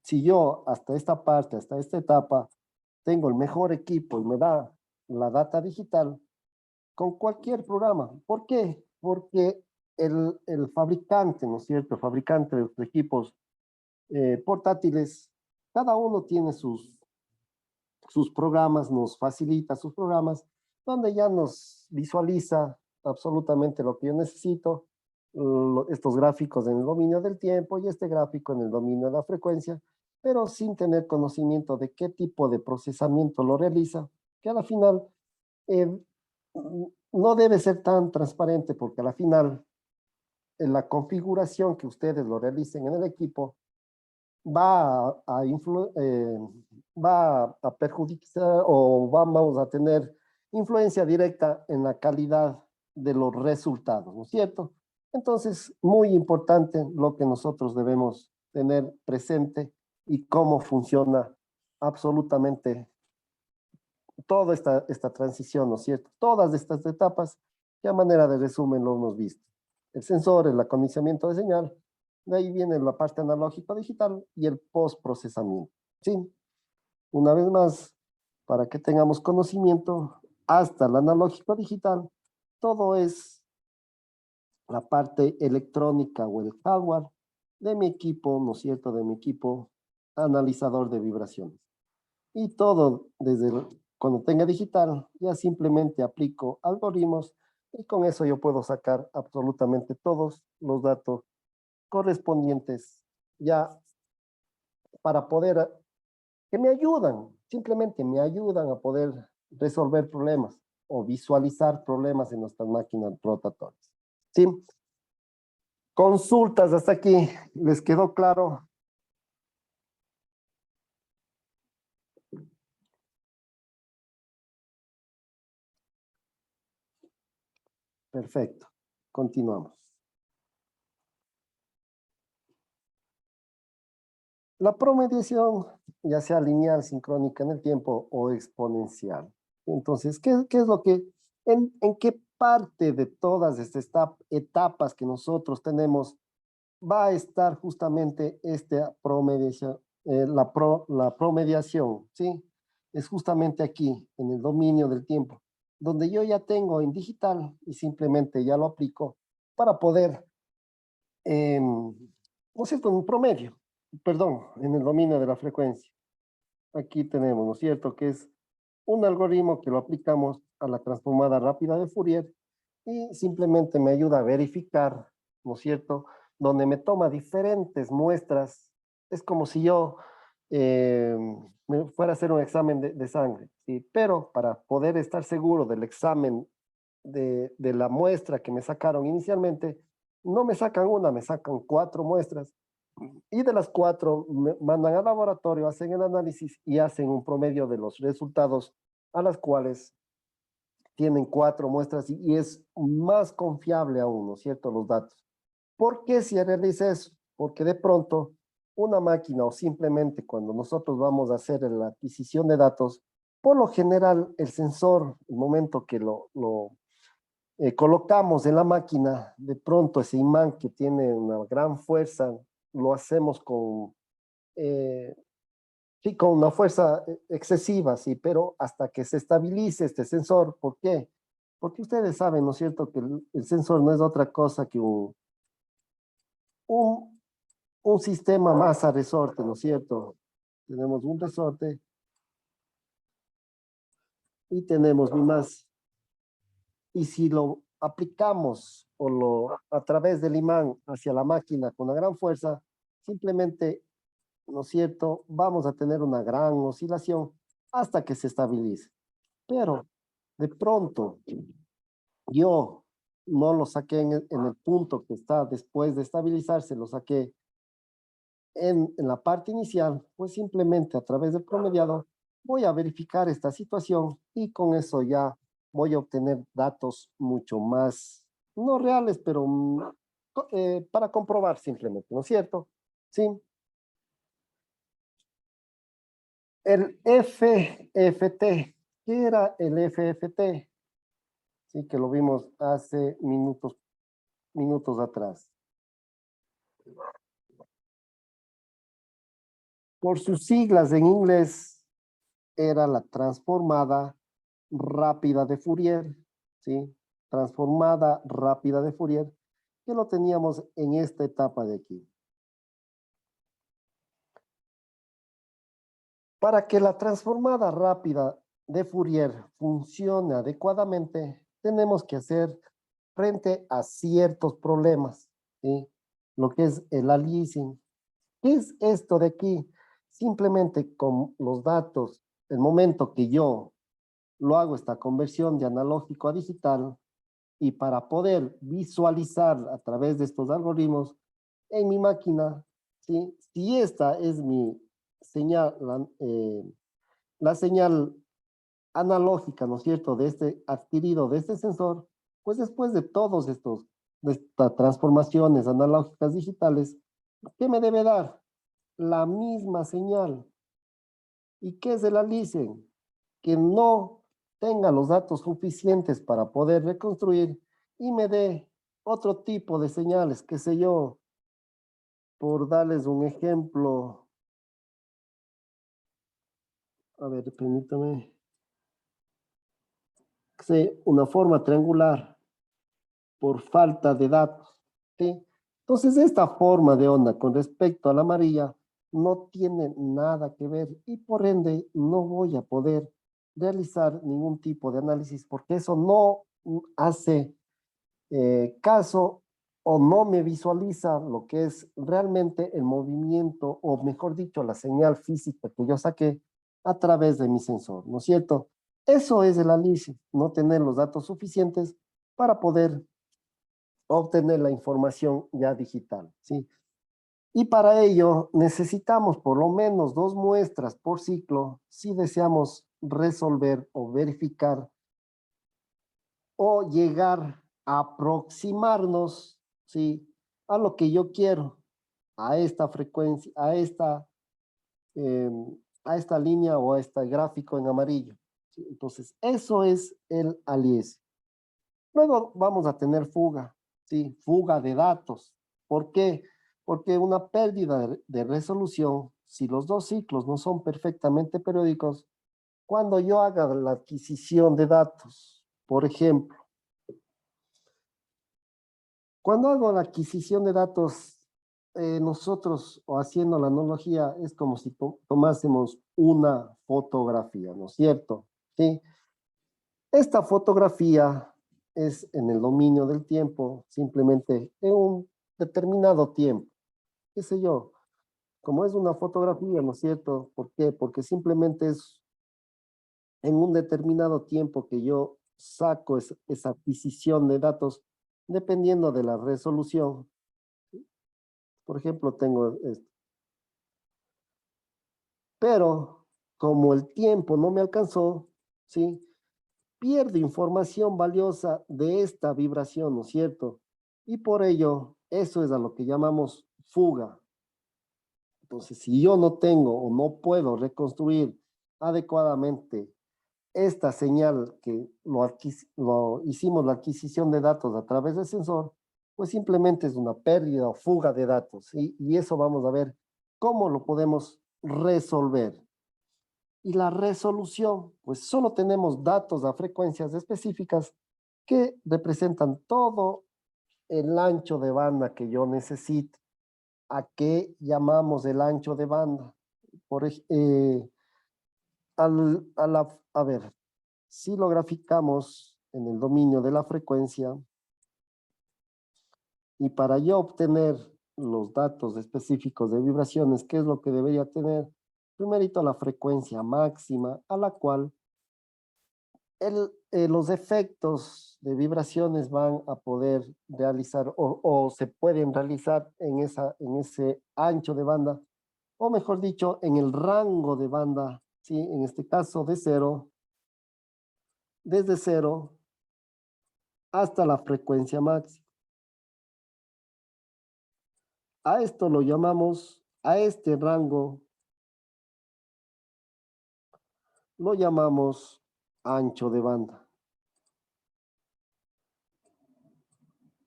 Si yo hasta esta parte, hasta esta etapa, tengo el mejor equipo y me da la data digital con cualquier programa. ¿Por qué? Porque el fabricante, ¿no es cierto? El fabricante de los equipos portátiles, cada uno tiene sus programas, nos facilita sus programas, donde ya nos visualiza absolutamente lo que yo necesito, estos gráficos en el dominio del tiempo y este gráfico en el dominio de la frecuencia, pero sin tener conocimiento de qué tipo de procesamiento lo realiza, que a la final eh, no debe ser tan transparente porque a la final en la configuración que ustedes lo realicen en el equipo va a perjudicar o vamos a tener influencia directa en la calidad de los resultados, ¿no es cierto? Entonces, muy importante lo que nosotros debemos tener presente y cómo funciona absolutamente toda esta transición, ¿no es cierto? Todas estas etapas, que a manera de resumen lo hemos visto. El sensor, el acondicionamiento de señal, de ahí viene la parte analógica digital y el postprocesamiento. Sí, una vez más, para que tengamos conocimiento, hasta el analógico digital, todo es la parte electrónica o el hardware de mi equipo, ¿no es cierto? De mi equipo analizador de vibraciones. Y todo cuando tenga digital, ya simplemente aplico algoritmos y con eso yo puedo sacar absolutamente todos los datos correspondientes ya para poder, que me ayudan, simplemente me ayudan a poder resolver problemas o visualizar problemas en nuestras máquinas rotatorias. ¿Sí? Consultas hasta aquí, ¿les quedó claro? Perfecto, continuamos. La promediación, ya sea lineal, sincrónica en el tiempo o exponencial. Entonces, ¿qué es lo que, en qué parte de todas estas etapas que nosotros tenemos va a estar justamente esta promediación, la promediación, ¿sí? Es justamente aquí, en el dominio del tiempo, donde yo ya tengo en digital y simplemente ya lo aplico para poder ¿no es cierto? Un promedio, perdón, en el dominio de la frecuencia. Aquí tenemos, ¿no es cierto? Que es un algoritmo que lo aplicamos a la transformada rápida de Fourier y simplemente me ayuda a verificar, ¿no es cierto? Donde me toma diferentes muestras. Es como si yo me fuera a hacer un examen de sangre, ¿sí? Pero para poder estar seguro del examen de la muestra que me sacaron inicialmente, no me sacan una, me sacan 4 muestras y de las 4 me mandan al laboratorio, hacen el análisis y hacen un promedio de los resultados a las cuales tienen 4 muestras y es más confiable aún, ¿no es cierto?, los datos. ¿Por qué se realiza eso? Porque de pronto una máquina o simplemente cuando nosotros vamos a hacer la adquisición de datos, por lo general el sensor, el momento que lo colocamos en la máquina, de pronto ese imán que tiene una gran fuerza, lo hacemos eh, sí, con una fuerza excesiva, sí, pero hasta que se estabilice este sensor. ¿Por qué? Porque ustedes saben, ¿no es cierto?, que el sensor no es otra cosa que un, un sistema masa resorte, ¿no es cierto? Tenemos un resorte y tenemos mi masa. Y si lo aplicamos a través del imán hacia la máquina con una gran fuerza, simplemente, ¿no es cierto? Vamos a tener una gran oscilación hasta que se estabilice. Pero de pronto yo no lo saqué en el punto que está después de estabilizarse, lo saqué en la parte inicial, pues simplemente a través del promediado voy a verificar esta situación y con eso ya voy a obtener datos mucho más, no reales, pero para comprobar simplemente, ¿no es cierto? Sí. El FFT, ¿qué era el FFT? Sí, que lo vimos hace minutos atrás. Por sus siglas en inglés, era la transformada rápida de Fourier, ¿sí? Transformada rápida de Fourier, que lo teníamos en esta etapa de aquí. Para que la transformada rápida de Fourier funcione adecuadamente, tenemos que hacer frente a ciertos problemas, ¿sí? Lo que es el aliasing. ¿Qué es esto de aquí? Simplemente con los datos, el momento que yo lo hago esta conversión de analógico a digital y para poder visualizar a través de estos algoritmos en mi máquina, ¿sí? Si esta es mi señal, la señal analógica, ¿no es cierto?, de este adquirido, de este sensor, pues después de todos de estas transformaciones analógicas digitales, ¿qué me debe dar? La misma señal. ¿Y qué es el aliasing? Que no tenga los datos suficientes para poder reconstruir y me dé otro tipo de señales, qué sé yo, por darles un ejemplo. A ver, permítame. Sí, una forma triangular por falta de datos, ¿sí? Entonces, esta forma de onda con respecto a la amarilla no tiene nada que ver y por ende no voy a poder realizar ningún tipo de análisis porque eso no hace caso o no me visualiza lo que es realmente el movimiento o mejor dicho la señal física que yo saqué a través de mi sensor, ¿no es cierto? Eso es el análisis, no tener los datos suficientes para poder obtener la información ya digital, ¿sí? Y para ello necesitamos por lo menos 2 muestras por ciclo si deseamos resolver o verificar o llegar a aproximarnos, ¿sí?, a lo que yo quiero, a esta frecuencia, eh, a esta línea o a este gráfico en amarillo, ¿sí? Entonces, eso es el alias. Luego vamos a tener fuga, ¿sí? Fuga de datos. ¿Por qué? Porque una pérdida de resolución, si los dos ciclos no son perfectamente periódicos, cuando yo haga la adquisición de datos, por ejemplo, cuando hago la adquisición de datos, nosotros, o haciendo la analogía, es como si tomásemos una fotografía, ¿no es cierto? ¿Sí? Esta fotografía es en el dominio del tiempo, simplemente en un determinado tiempo, qué sé yo, como es una fotografía, ¿no es cierto? ¿Por qué? Porque simplemente es en un determinado tiempo que yo saco esa adquisición de datos dependiendo de la resolución. Por ejemplo, tengo esto. Pero como el tiempo no me alcanzó, ¿sí? Pierdo información valiosa de esta vibración, ¿no es cierto? Y por ello, eso es a lo que llamamos fuga. Entonces, si yo no tengo o no puedo reconstruir adecuadamente esta señal que lo hicimos la adquisición de datos a través del sensor, pues simplemente es una pérdida o fuga de datos. Y eso vamos a ver cómo lo podemos resolver. Y la resolución, pues solo tenemos datos a frecuencias específicas que representan todo el ancho de banda que yo necesito. ¿A qué llamamos el ancho de banda? A ver, si lo graficamos en el dominio de la frecuencia y para yo obtener los datos específicos de vibraciones, ¿qué es lo que debería tener? Primerito, la frecuencia máxima a la cual los efectos de vibraciones van a poder realizar o se pueden realizar en ese ancho de banda, o mejor dicho, en el rango de banda, ¿sí? En este caso desde cero hasta la frecuencia máxima. A esto lo llamamos, a este rango, lo llamamos ancho de banda.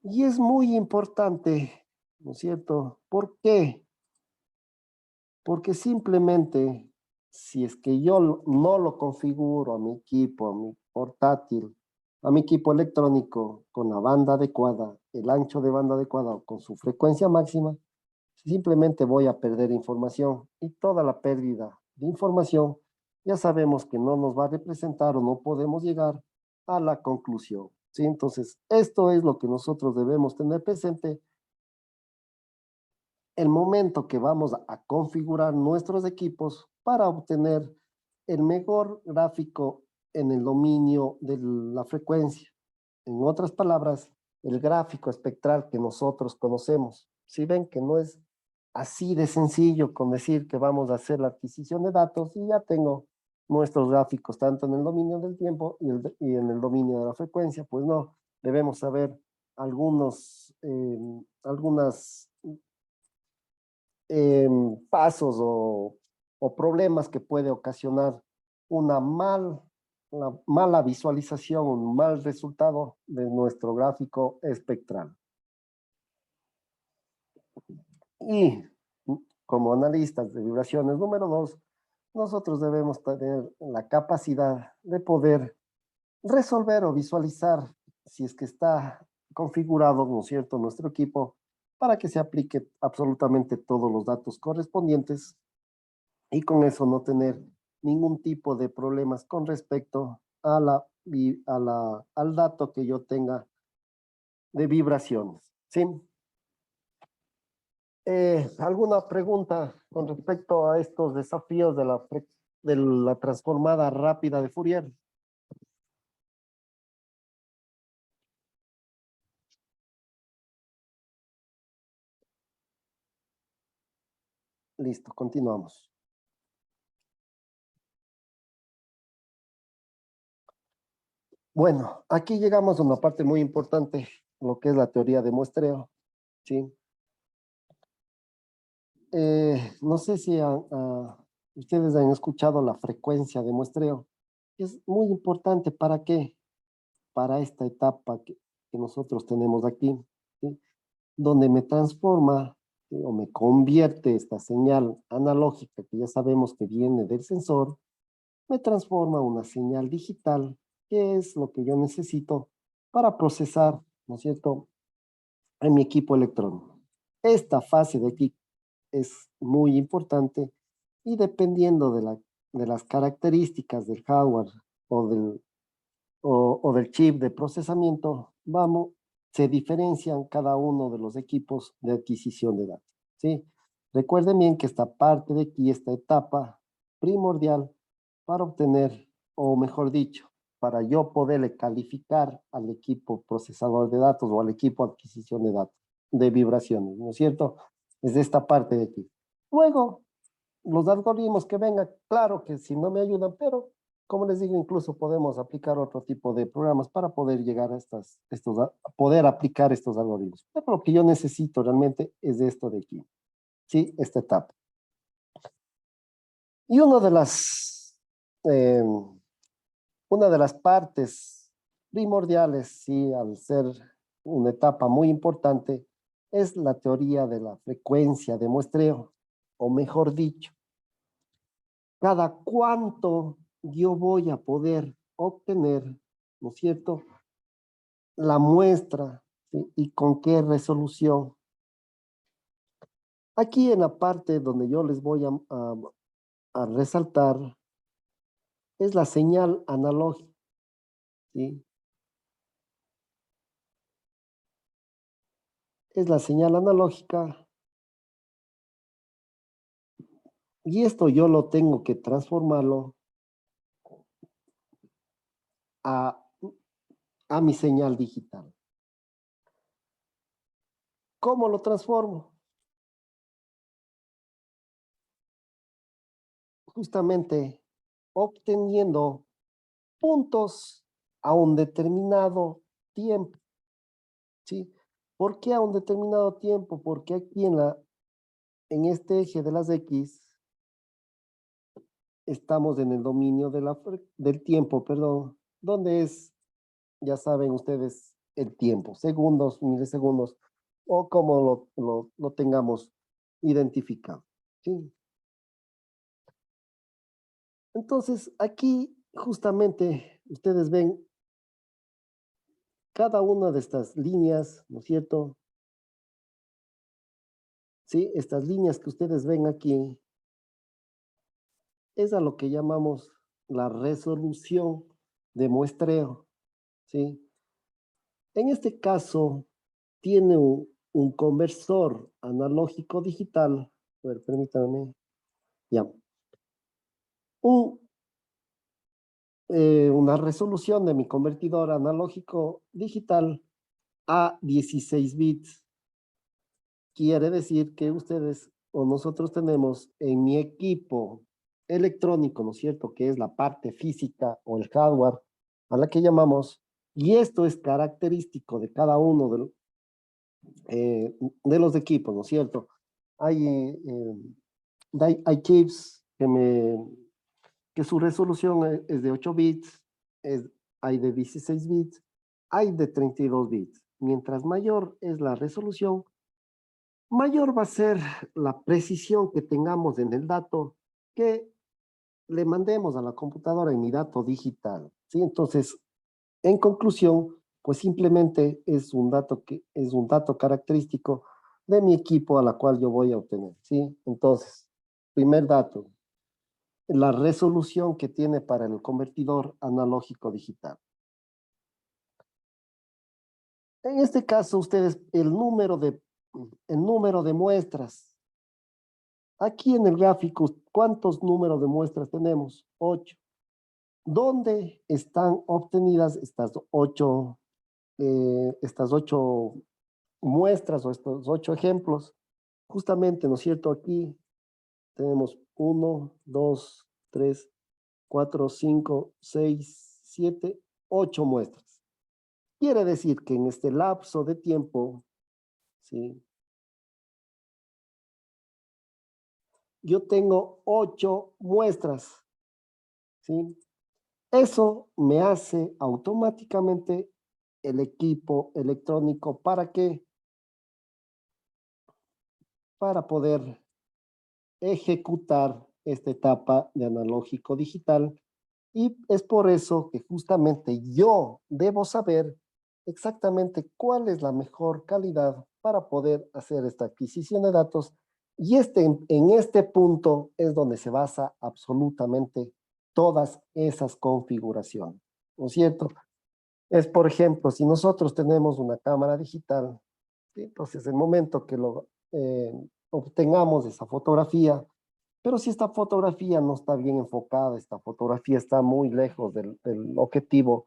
Y es muy importante, ¿no es cierto? ¿Por qué? Porque simplemente, si es que yo no lo configuro a mi equipo, a mi portátil, a mi equipo electrónico con la banda adecuada, el ancho de banda adecuada o con su frecuencia máxima, simplemente voy a perder información y toda la pérdida de información ya sabemos que no nos va a representar o no podemos llegar a la conclusión, ¿sí? Entonces, esto es lo que nosotros debemos tener presente el momento que vamos a configurar nuestros equipos para obtener el mejor gráfico en el dominio de la frecuencia. En otras palabras, el gráfico espectral que nosotros conocemos. Si ven que no es así de sencillo con decir que vamos a hacer la adquisición de datos y ya tengo nuestros gráficos tanto en el dominio del tiempo y en el dominio de la frecuencia, pues no, debemos saber algunas pasos o problemas que puede ocasionar una mala visualización, un mal resultado de nuestro gráfico espectral. Y como analistas de vibraciones número 2, nosotros debemos tener la capacidad de poder resolver o visualizar si es que está configurado, ¿no es cierto?, nuestro equipo para que se aplique absolutamente todos los datos correspondientes y con eso no tener ningún tipo de problemas con respecto al dato que yo tenga de vibraciones, ¿sí? ¿Alguna pregunta con respecto a estos desafíos de la transformada rápida de Fourier? Listo, continuamos. Bueno, aquí llegamos a una parte muy importante, lo que es la teoría de muestreo, ¿sí? No sé si ustedes han escuchado la frecuencia de muestreo. Es muy importante, ¿para qué? Para esta etapa que nosotros tenemos aquí, ¿sí? Donde me transforma, ¿sí? O me convierte esta señal analógica que ya sabemos que viene del sensor, me transforma a una señal digital, que es lo que yo necesito para procesar, ¿no es cierto?, en mi equipo electrónico. Esta fase de aquí es muy importante y dependiendo de las características del hardware o del chip de procesamiento, se diferencian cada uno de los equipos de adquisición de datos, ¿sí? Recuerden bien que esta parte de aquí, esta etapa primordial para obtener, o mejor dicho, para yo poderle calificar al equipo procesador de datos o al equipo de adquisición de datos, de vibraciones, ¿no es cierto? Es esta parte de aquí. Luego, los algoritmos que vengan, claro que si no me ayudan, pero como les digo, incluso podemos aplicar otro tipo de programas para poder llegar a poder aplicar estos algoritmos. Pero lo que yo necesito realmente es esto de aquí, ¿sí? Esta etapa. Y eh, una de las partes primordiales, sí, al ser una etapa muy importante, es la teoría de la frecuencia de muestreo, o mejor dicho, cada cuánto yo voy a poder obtener, ¿no es cierto?, la muestra, ¿sí? Y con qué resolución. Aquí en la parte donde yo les voy a resaltar es la señal analógica, ¿sí? Es la señal analógica Y esto yo lo tengo que transformarlo a, a mi señal digital. ¿Cómo lo transformo? Justamente obteniendo puntos a un determinado tiempo, ¿sí? ¿Por qué a un determinado tiempo? Porque aquí en este eje de las X estamos en el dominio del tiempo, perdón, donde es, ya saben ustedes, el tiempo, segundos, milisegundos, o como lo tengamos identificado, ¿sí? Entonces, aquí justamente ustedes ven cada una de estas líneas, ¿no es cierto? Sí, estas líneas que ustedes ven aquí es a lo que llamamos la resolución de muestreo, ¿sí? En este caso, tiene un conversor analógico digital, a ver, permítanme, ya, un, una resolución de mi convertidor analógico digital a 16 bits. Quiere decir que ustedes o nosotros tenemos en mi equipo electrónico, ¿no es cierto? Que es la parte física o el hardware a la que llamamos, y esto es característico de cada uno de los equipos, ¿no es cierto? Hay, hay chips que su resolución es de 8 bits, hay de 16 bits, hay de 32 bits. Mientras mayor es la resolución, mayor va a ser la precisión que tengamos en el dato que le mandemos a la computadora en mi dato digital, ¿sí? Entonces, en conclusión, pues simplemente es un dato que es un dato característico de mi equipo a la cual yo voy a obtener, ¿sí? Entonces, primer dato, la resolución que tiene para el convertidor analógico digital. En este caso, ustedes, el número de muestras. Aquí en el gráfico, ¿cuántos números de muestras tenemos? 8. ¿Dónde están obtenidas estas ocho muestras o estos 8 ejemplos? Justamente, ¿no es cierto? Aquí tenemos 1, 2, 3, 4, 5, 6, 7, 8 muestras. Quiere decir que en este lapso de tiempo, ¿sí? Yo tengo 8 muestras, ¿sí? Eso me hace automáticamente el equipo electrónico. ¿Para qué? Para poder ejecutar esta etapa de analógico digital. Y es por eso que justamente yo debo saber exactamente cuál es la mejor calidad para poder hacer esta adquisición de datos. Y en este punto es donde se basa absolutamente todas esas configuraciones, ¿no es cierto? Es, por ejemplo, si nosotros tenemos una cámara digital, ¿sí? Entonces el momento que obtengamos esa fotografía, pero si esta fotografía no está bien enfocada, esta fotografía está muy lejos del objetivo,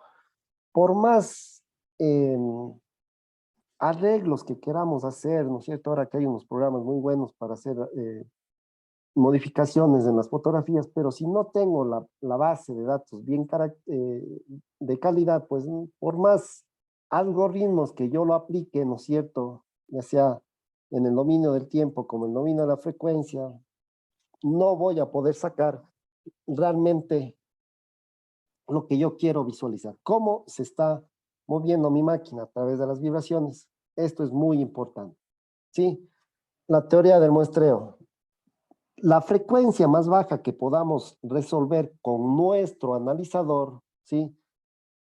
por más eh, arreglos que queramos hacer, ¿no es cierto? Ahora que hay unos programas muy buenos para hacer modificaciones en las fotografías, pero si no tengo la base de datos bien de calidad, pues por más algoritmos que yo lo aplique, ¿no es cierto? Ya sea en el dominio del tiempo como en el dominio de la frecuencia, no voy a poder sacar realmente lo que yo quiero visualizar. Cómo se está moviendo mi máquina a través de las vibraciones. Esto es muy importante. ¿Sí? La teoría del muestreo. La frecuencia más baja que podamos resolver con nuestro analizador, ¿sí?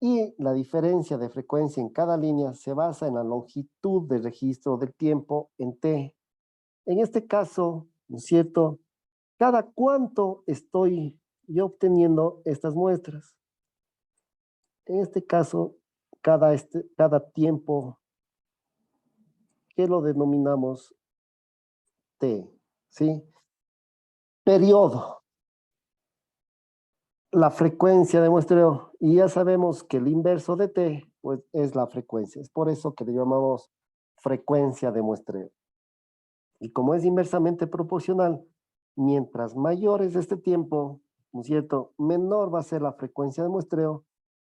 Y la diferencia de frecuencia en cada línea se basa en la longitud de registro del tiempo en T. En este caso, ¿no es cierto? ¿Cada cuánto estoy yo obteniendo estas muestras? En este caso, cada tiempo que lo denominamos T, ¿sí? periodo, la frecuencia de muestreo, y ya sabemos que el inverso de t, pues, es la frecuencia. Es por eso que le llamamos frecuencia de muestreo. Y como es inversamente proporcional, mientras mayor es este tiempo, ¿no es cierto?, menor va a ser la frecuencia de muestreo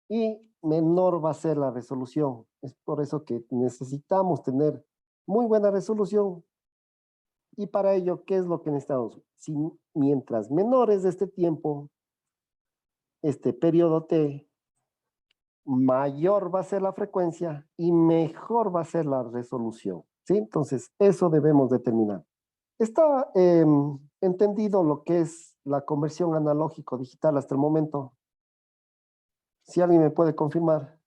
y menor va a ser la resolución. Es por eso que necesitamos tener muy buena resolución. Y para ello, ¿qué es lo que necesitamos? Si, mientras menor es este tiempo, este periodo t, mayor va a ser la frecuencia y mejor va a ser la resolución, ¿sí? Entonces, eso debemos determinar. ¿Está entendido lo que es la conversión analógico-digital hasta el momento? Si alguien me puede confirmar.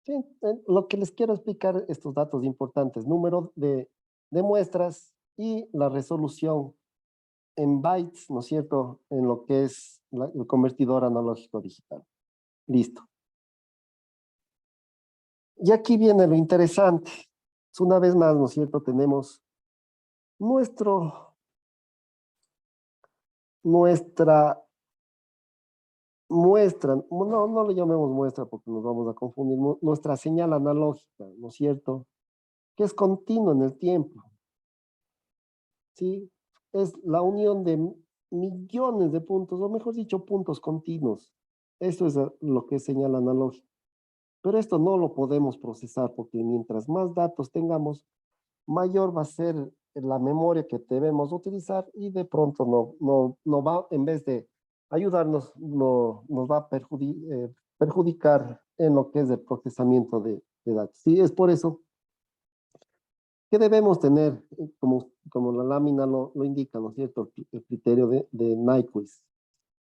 Sí, lo que les quiero explicar, estos datos importantes, número de muestras y la resolución en bytes, ¿no es cierto?, en lo que es el convertidor analógico digital. Listo. Y aquí viene lo interesante. Una vez más, ¿no es cierto?, tenemos nuestra muestra, no le llamemos muestra porque nos vamos a confundir, nuestra señal analógica, ¿no es cierto?, que es continua en el tiempo, ¿sí? Es la unión de millones de puntos, o mejor dicho, puntos continuos. Esto es lo que es señal analógica. Pero esto no lo podemos procesar porque mientras más datos tengamos, mayor va a ser la memoria que debemos utilizar y de pronto no va, en vez de ayudarnos, nos va a perjudicar en lo que es el procesamiento de datos. Sí, es por eso que debemos tener, como la lámina lo indica, ¿no es cierto?, el criterio de Nyquist.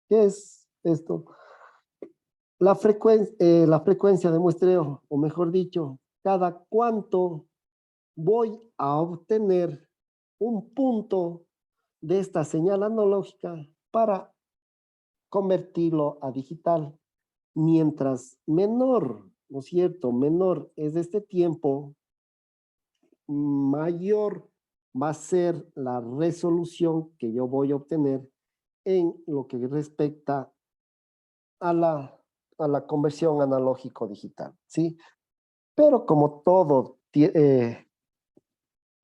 ¿Qué es esto? La frecuencia de muestreo, o mejor dicho, cada cuánto voy a obtener un punto de esta señal analógica para convertirlo a digital. Mientras menor, ¿no es cierto?, menor es este tiempo, mayor va a ser la resolución que yo voy a obtener en lo que respecta a la conversión analógico-digital, ¿sí? Pero como todo,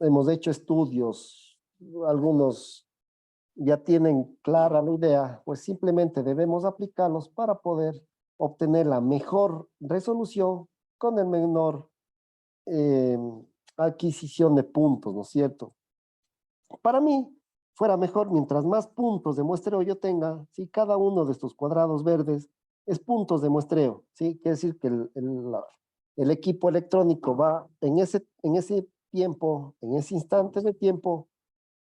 hemos hecho estudios, algunos ya tienen clara la idea, pues simplemente debemos aplicarlos para poder obtener la mejor resolución con el menor eh, adquisición de puntos, ¿no es cierto? Para mí, fuera mejor mientras más puntos de muestreo yo tenga, ¿sí? Cada uno de estos cuadrados verdes es puntos de muestreo, ¿sí? Quiere decir que el equipo electrónico va en ese tiempo, en ese instante de tiempo,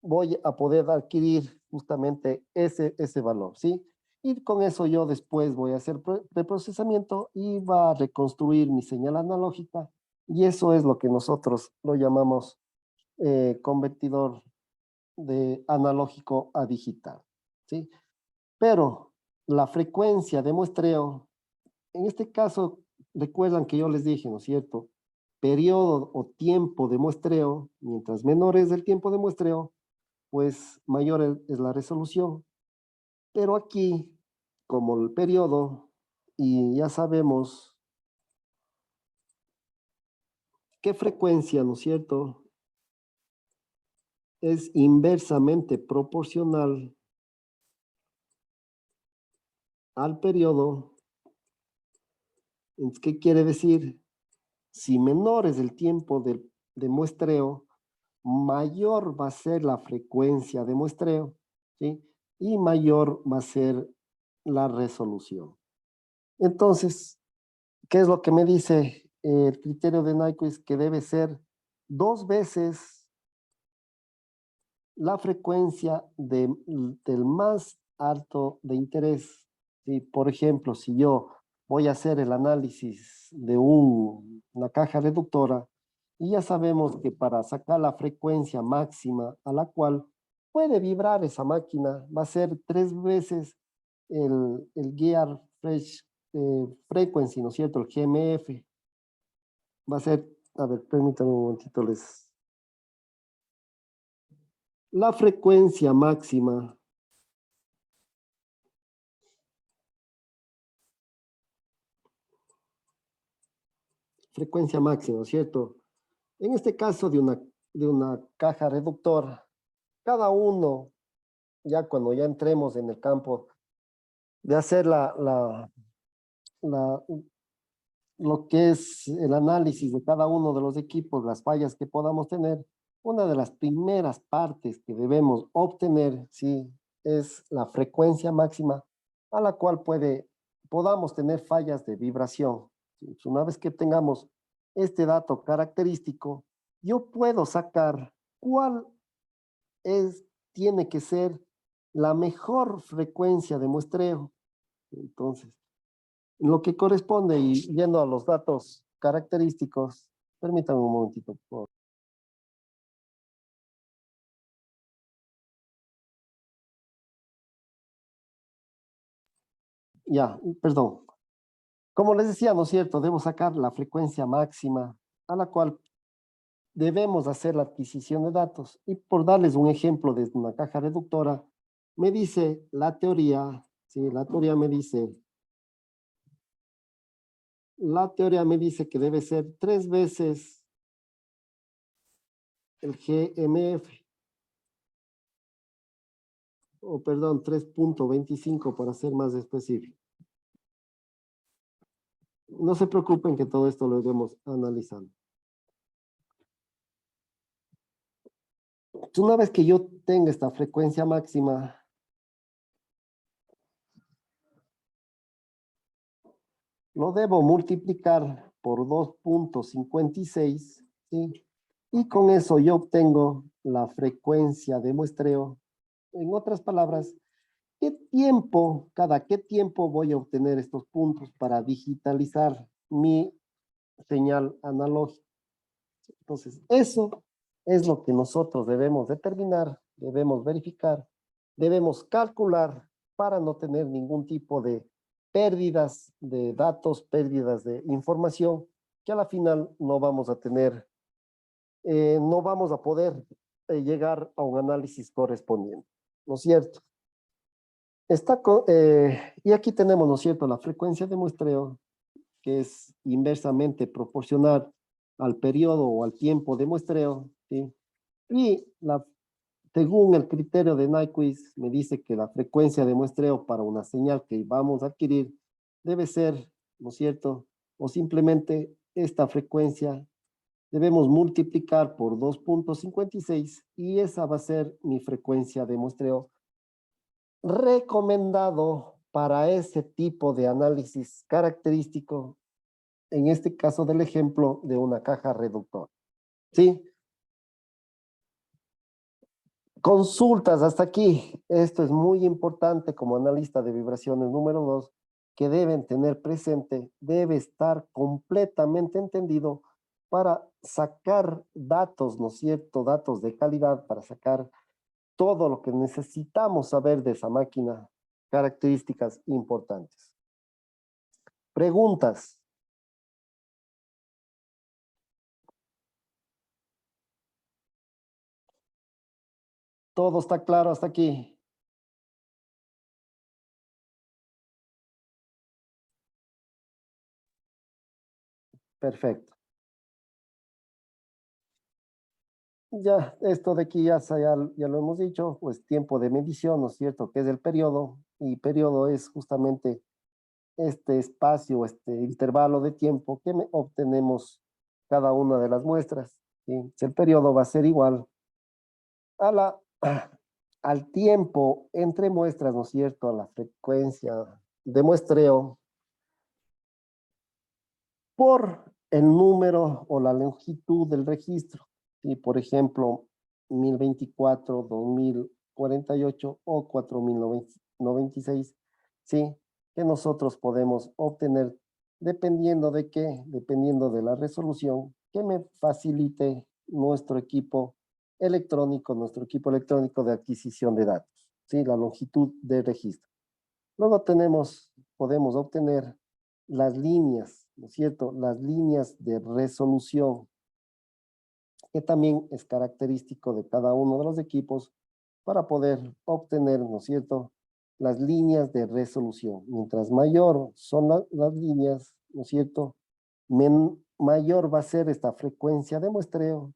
voy a poder adquirir justamente ese valor, ¿sí? Y con eso yo después voy a hacer preprocesamiento y va a reconstruir mi señal analógica y eso es lo que nosotros lo llamamos convertidor de analógico a digital, ¿sí? Pero la frecuencia de muestreo, en este caso, recuerdan que yo les dije, ¿no es cierto?, periodo o tiempo de muestreo, mientras menor es el tiempo de muestreo, pues mayor es la resolución. Pero aquí, como el periodo, y ya sabemos qué frecuencia, ¿no es cierto?, es inversamente proporcional al periodo. Entonces, ¿qué quiere decir? Si menor es el tiempo de muestreo, mayor va a ser la frecuencia de muestreo, ¿sí? Y mayor va a ser la resolución. Entonces, ¿qué es lo que me dice el criterio de Nyquist? Que debe ser 2 veces la frecuencia del más alto de interés. ¿Sí? Por ejemplo, si yo voy a hacer el análisis de una caja reductora, y ya sabemos que para sacar la frecuencia máxima a la cual puede vibrar esa máquina, va a ser 3 veces el Gear Fresh frequency, ¿no es cierto? El GMF va a ser, a ver, permítanme un momentito, la frecuencia máxima ¿no es cierto? En este caso de una caja reductora, cada uno, ya cuando ya entremos en el campo de hacer la- lo que es el análisis de cada uno de los equipos, las fallas que podamos tener, una de las primeras partes que debemos obtener, sí, es la frecuencia máxima a la cual podamos tener fallas de vibración. Una vez que tengamos este dato característico, yo puedo sacar cuál tiene que ser la mejor frecuencia de muestreo. Entonces, en lo que corresponde y yendo a los datos característicos, permítanme un momentito, por favor. Ya, perdón. Como les decía, ¿no es cierto? Debo sacar la frecuencia máxima a la cual debemos hacer la adquisición de datos. Y por darles un ejemplo desde una caja reductora, me dice la teoría, sí, la teoría me dice que debe ser 3 veces el GMF, o perdón, 3.25 para ser más específico. No se preocupen que todo esto lo iremos analizando. Una vez que yo tenga esta frecuencia máxima, lo debo multiplicar por 2.56, ¿sí? Y con eso yo obtengo la frecuencia de muestreo. En otras palabras, cada qué tiempo voy a obtener estos puntos para digitalizar mi señal analógica? Entonces, eso es lo que nosotros debemos determinar, debemos verificar, debemos calcular para no tener ningún tipo de pérdidas de datos, pérdidas de información, que a la final no vamos a tener, no vamos a poder llegar a un análisis correspondiente, ¿no es cierto? Y aquí tenemos, ¿no es cierto?, la frecuencia de muestreo, que es inversamente proporcional al periodo o al tiempo de muestreo, ¿sí? Y según el criterio de Nyquist, me dice que la frecuencia de muestreo para una señal que vamos a adquirir debe ser, ¿no es cierto? O simplemente esta frecuencia debemos multiplicar por 2.56 y esa va a ser mi frecuencia de muestreo recomendado para ese tipo de análisis característico, en este caso del ejemplo de una caja reductora. ¿Sí? Consultas hasta aquí. Esto es muy importante como analista de vibraciones número 2, que deben tener presente, debe estar completamente entendido para sacar datos, ¿no es cierto? Datos de calidad, para sacar todo lo que necesitamos saber de esa máquina, características importantes. Preguntas. ¿Todo está claro hasta aquí? Perfecto. Ya, esto de aquí ya lo hemos dicho, pues tiempo de medición, ¿no es cierto? Que es el periodo, y periodo es justamente este espacio, este intervalo de tiempo que obtenemos cada una de las muestras, ¿sí? Si el periodo va a ser igual a al tiempo entre muestras, ¿no es cierto? A la frecuencia de muestreo por el número o la longitud del registro. Y por ejemplo, 1024, 2048 o 4096, ¿sí? Que nosotros podemos obtener dependiendo de qué, dependiendo de la resolución que me facilite nuestro equipo electrónico de adquisición de datos, ¿sí? La longitud de registro. Luego podemos obtener las líneas, ¿no es cierto? Las líneas de resolución, que también es característico de cada uno de los equipos para poder obtener, ¿no es cierto?, las líneas de resolución. Mientras mayor son las líneas, ¿no es cierto?, mayor va a ser esta frecuencia de muestreo.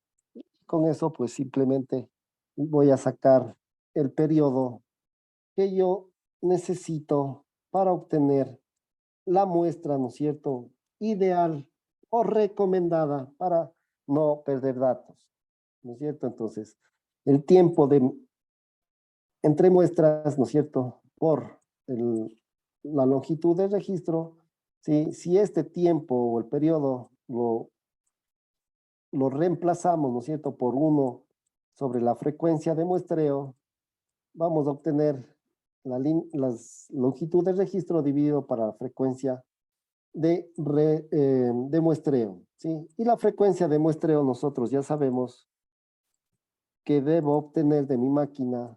Con eso, pues simplemente voy a sacar el periodo que yo necesito para obtener la muestra, ¿no es cierto?, ideal o recomendada para no perder datos, ¿no es cierto? Entonces, el tiempo entre muestras, ¿no es cierto?, por la longitud del registro, ¿sí? Si este tiempo o el periodo lo reemplazamos, ¿no es cierto?, por 1 sobre la frecuencia de muestreo, vamos a obtener las longitudes de registro dividido para la frecuencia de muestreo, ¿sí? Y la frecuencia de muestreo nosotros ya sabemos que debo obtener de mi máquina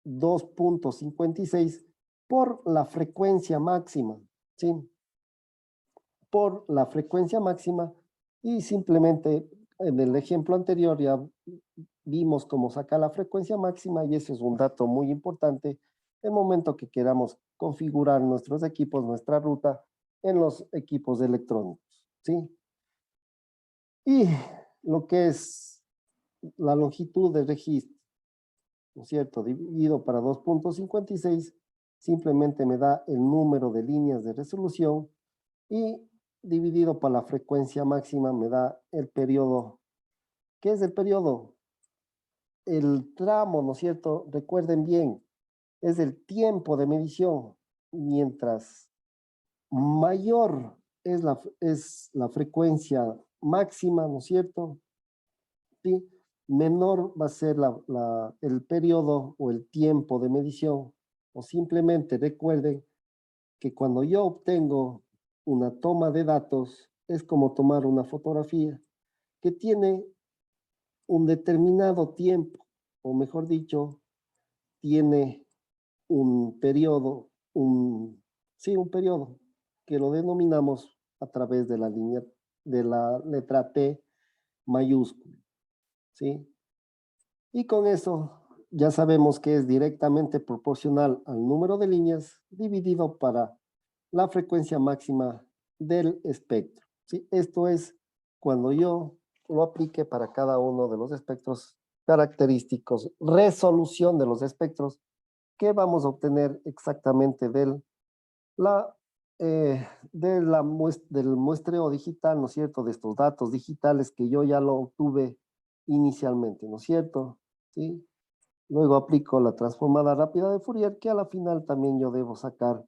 2.56 por la frecuencia máxima, ¿sí? Por la frecuencia máxima, y simplemente en el ejemplo anterior ya vimos cómo sacar la frecuencia máxima, y ese es un dato muy importante el momento que queramos configurar nuestros equipos, nuestra ruta en los equipos electrónicos, ¿sí? Y lo que es la longitud de registro, ¿no es cierto?, dividido para 2.56, simplemente me da el número de líneas de resolución, y dividido por la frecuencia máxima me da el periodo. ¿Qué es el periodo? El tramo, ¿no es cierto? Recuerden bien, es el tiempo de medición. Mientras mayor es la frecuencia máxima, ¿no es cierto? ¿Sí? Menor va a ser el periodo o el tiempo de medición. O simplemente recuerden que cuando yo obtengo una toma de datos, es como tomar una fotografía que tiene un determinado tiempo, o mejor dicho, tiene un periodo, sí, un periodo, que lo denominamos a través de la línea, de la letra T mayúscula, ¿sí? Y con eso ya sabemos que es directamente proporcional al número de líneas dividido para la frecuencia máxima del espectro, ¿sí? Esto es cuando yo lo aplique para cada uno de los espectros característicos, resolución de los espectros que vamos a obtener exactamente la, del muestreo digital, ¿no es cierto?, de estos datos digitales que yo ya lo obtuve inicialmente, ¿no es cierto? ¿Sí? Luego aplico la transformada rápida de Fourier, que a la final también yo debo sacar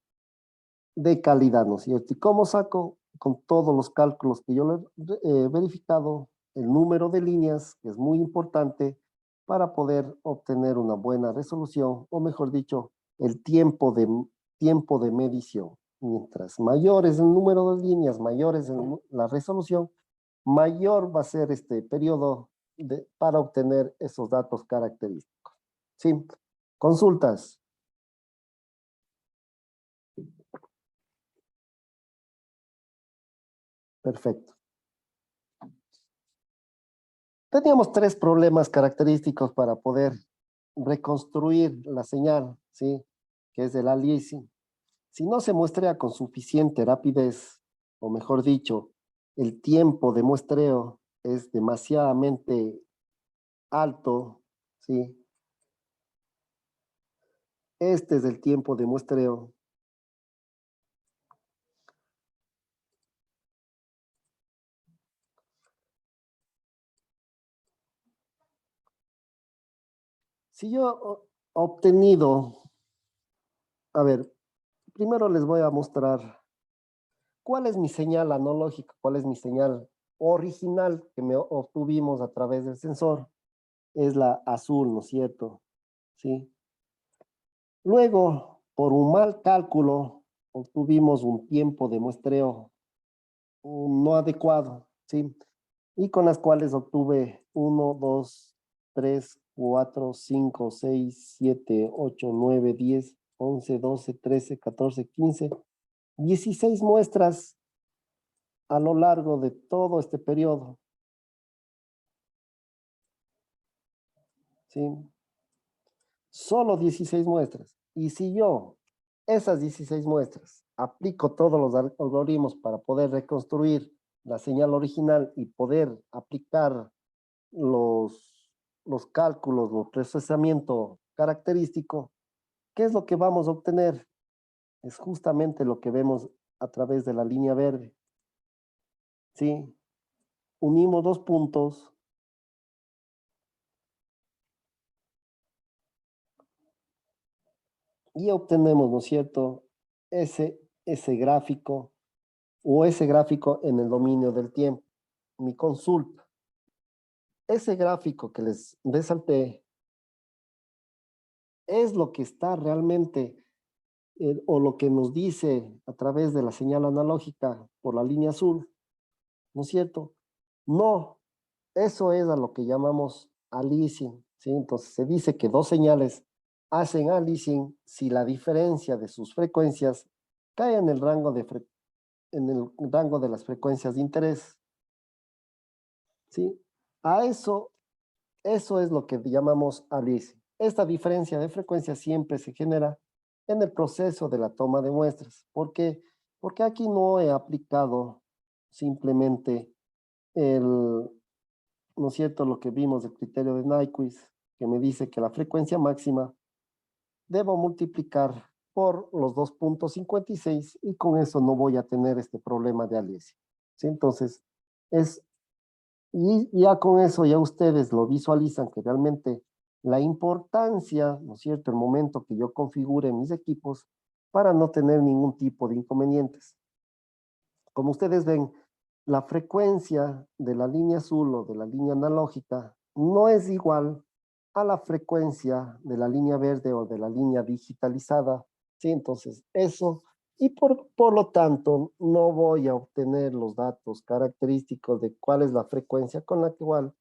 de calidad, ¿no es cierto? ¿Y cómo saco? Con todos los cálculos que yo he verificado, el número de líneas, que es muy importante para poder obtener una buena resolución, o mejor dicho, el tiempo de medición. Mientras mayor es el número de líneas, mayor es la resolución, mayor va a ser este periodo para obtener esos datos característicos. ¿Sí? Consultas. Perfecto. Teníamos 3 problemas característicos para poder reconstruir la señal, ¿sí? Que es el aliasing. Si no se muestrea con suficiente rapidez, o mejor dicho, el tiempo de muestreo es demasiadamente alto, ¿sí? Este es el tiempo de muestreo. Si yo he obtenido, a ver, primero les voy a mostrar cuál es mi señal analógica, cuál es mi señal original que me obtuvimos a través del sensor. Es la azul, ¿no es cierto? ¿Sí? Luego, por un mal cálculo, obtuvimos un tiempo de muestreo no adecuado, ¿sí? Y con las cuales obtuve 1, 2, 3, 4, 5, 6, 7, 8, 9, 10, 11, 12, 13, 14, 15. 16 muestras a lo largo de todo este periodo. ¿Sí? Solo 16 muestras. Y si yo esas 16 muestras aplico todos los algoritmos para poder reconstruir la señal original y poder aplicar los cálculos, los procesamiento característico, ¿qué es lo que vamos a obtener? Es justamente lo que vemos a través de la línea verde. ¿Sí? Unimos dos puntos y obtenemos, ¿no es cierto?, ese gráfico o ese gráfico en el dominio del tiempo. Mi consulta. Ese gráfico que les resalté es lo que está realmente o lo que nos dice a través de la señal analógica por la línea azul, ¿no es cierto? No, eso es a lo que llamamos aliasing, ¿sí? Entonces se dice que dos señales hacen aliasing si la diferencia de sus frecuencias cae en el rango de las frecuencias de interés, ¿sí? A eso es lo que llamamos aliasing. Esta diferencia de frecuencia siempre se genera en el proceso de la toma de muestras. ¿Por qué? Porque aquí no he aplicado simplemente ¿no es cierto?, lo que vimos del criterio de Nyquist, que me dice que la frecuencia máxima debo multiplicar por los 2.56 y con eso no voy a tener este problema de aliasing. ¿Sí? Entonces, y ya con eso ya ustedes lo visualizan que realmente la importancia, ¿no es cierto?, el momento que yo configure mis equipos para no tener ningún tipo de inconvenientes. Como ustedes ven, la frecuencia de la línea azul o de la línea analógica no es igual a la frecuencia de la línea verde o de la línea digitalizada, ¿sí? Entonces, eso, y por lo tanto, no voy a obtener los datos característicos de cuál es la frecuencia con la que igual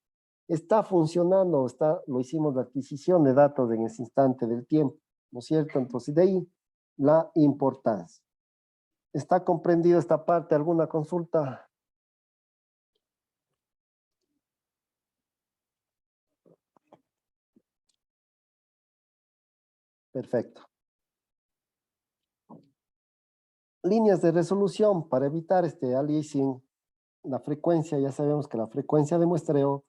está funcionando, lo hicimos la adquisición de datos en ese instante del tiempo, ¿no es cierto? Entonces, de ahí la importancia. ¿Está comprendido esta parte? ¿Alguna consulta? Perfecto. Líneas de resolución para evitar este aliasing. La frecuencia, ya sabemos que la frecuencia de muestreo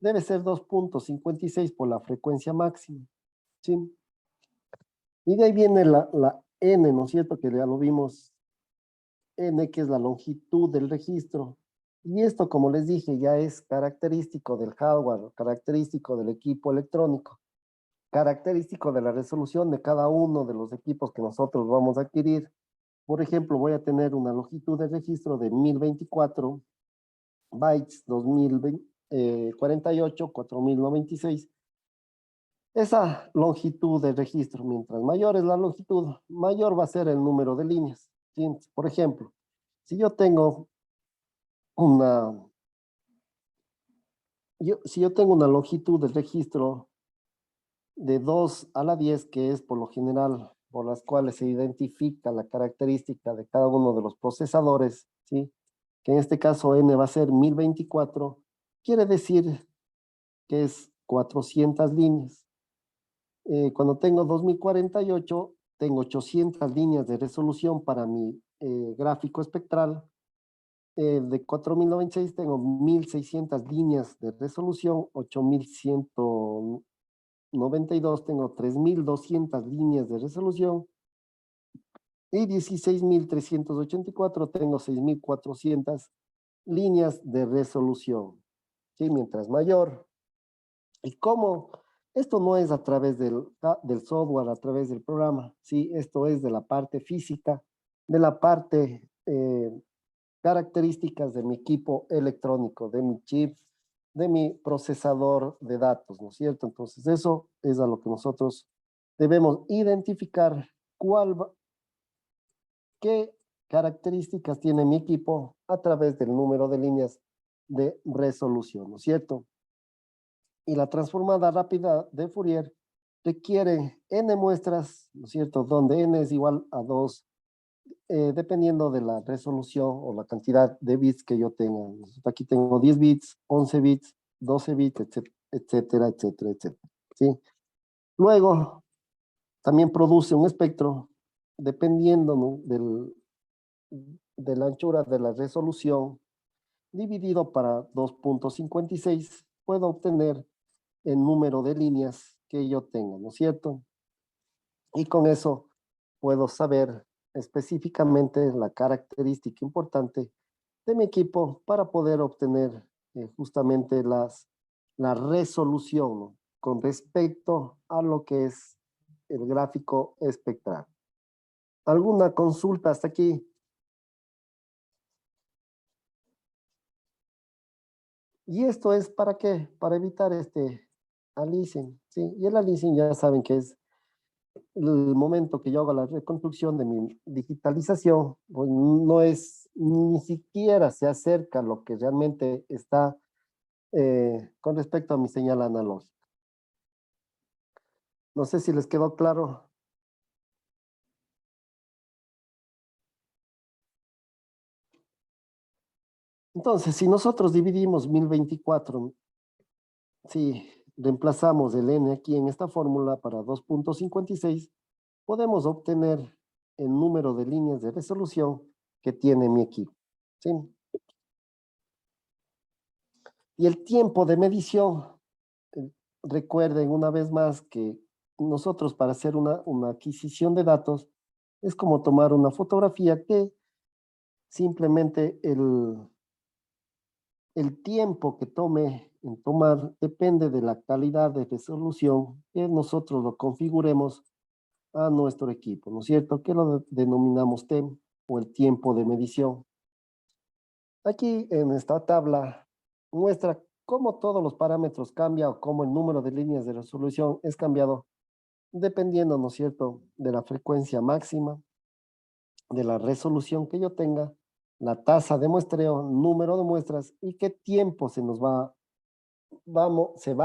debe ser 2.56 por la frecuencia máxima. ¿Sí? Y de ahí viene la N, ¿no es cierto? Que ya lo vimos, N, que es la longitud del registro. Y esto, como les dije, ya es característico del hardware, característico del equipo electrónico, característico de la resolución de cada uno de los equipos que nosotros vamos a adquirir. Por ejemplo, voy a tener una longitud de registro de 1024 bytes, 2048, 4096. Esa longitud de registro, mientras mayor es la longitud, mayor va a ser el número de líneas. ¿Sí? Por ejemplo, si yo tengo una, si yo tengo una longitud de registro de 2 a la 10, que es por lo general por las cuales se identifica la característica de cada uno de los procesadores, ¿sí?, que en este caso n va a ser 1024, quiere decir que es 400 líneas. Cuando tengo 2048, tengo 800 líneas de resolución para mi gráfico espectral. De 4096 tengo 1600 líneas de resolución, 8192 tengo 3200 líneas de resolución y 16384 tengo 6400 líneas de resolución. ¿Sí? Mientras mayor. ¿Y cómo? Esto no es a través del software, a través del programa, ¿sí? Esto es de la parte física, de la parte características de mi equipo electrónico, de mi chip, de mi procesador de datos, ¿no es cierto? Entonces, eso es a lo que nosotros debemos identificar qué características tiene mi equipo a través del número de líneas de resolución, ¿no es cierto? Y la transformada rápida de Fourier requiere n muestras, ¿no es cierto?, donde n es igual a 2 dependiendo de la resolución o la cantidad de bits que yo tenga. Aquí tengo 10 bits, 11 bits, 12 bits, etcétera, etcétera, etcétera. ¿Sí? Luego, también produce un espectro dependiendo, ¿no?, de la anchura de la resolución, dividido para 2.56, puedo obtener el número de líneas que yo tengo, ¿no es cierto? Y con eso puedo saber específicamente la característica importante de mi equipo para poder obtener justamente la resolución, ¿no?, con respecto a lo que es el gráfico espectral. ¿Alguna consulta hasta aquí? Y esto es ¿para qué? Para evitar este aliasing, ¿sí? Y el aliasing ya saben que es el momento que yo hago la reconstrucción de mi digitalización, pues no es, ni siquiera se acerca a lo que realmente está con respecto a mi señal analógica. No sé si les quedó claro. Entonces, si nosotros dividimos 1024, si reemplazamos el n aquí en esta fórmula para 2.56, podemos obtener el número de líneas de resolución que tiene mi equipo, ¿sí? Y el tiempo de medición, eh, recuerden una vez más que nosotros para hacer una adquisición de datos es como tomar una fotografía que simplemente el tiempo que tome en tomar depende de la calidad de resolución que nosotros lo configuremos a nuestro equipo, ¿no es cierto? Que lo denominamos TEM o el tiempo de medición. Aquí en esta tabla muestra cómo todos los parámetros cambian o cómo el número de líneas de resolución es cambiado dependiendo, ¿no es cierto?, de la frecuencia máxima, de la resolución que yo tenga, la tasa de muestreo, número de muestras y qué tiempo se va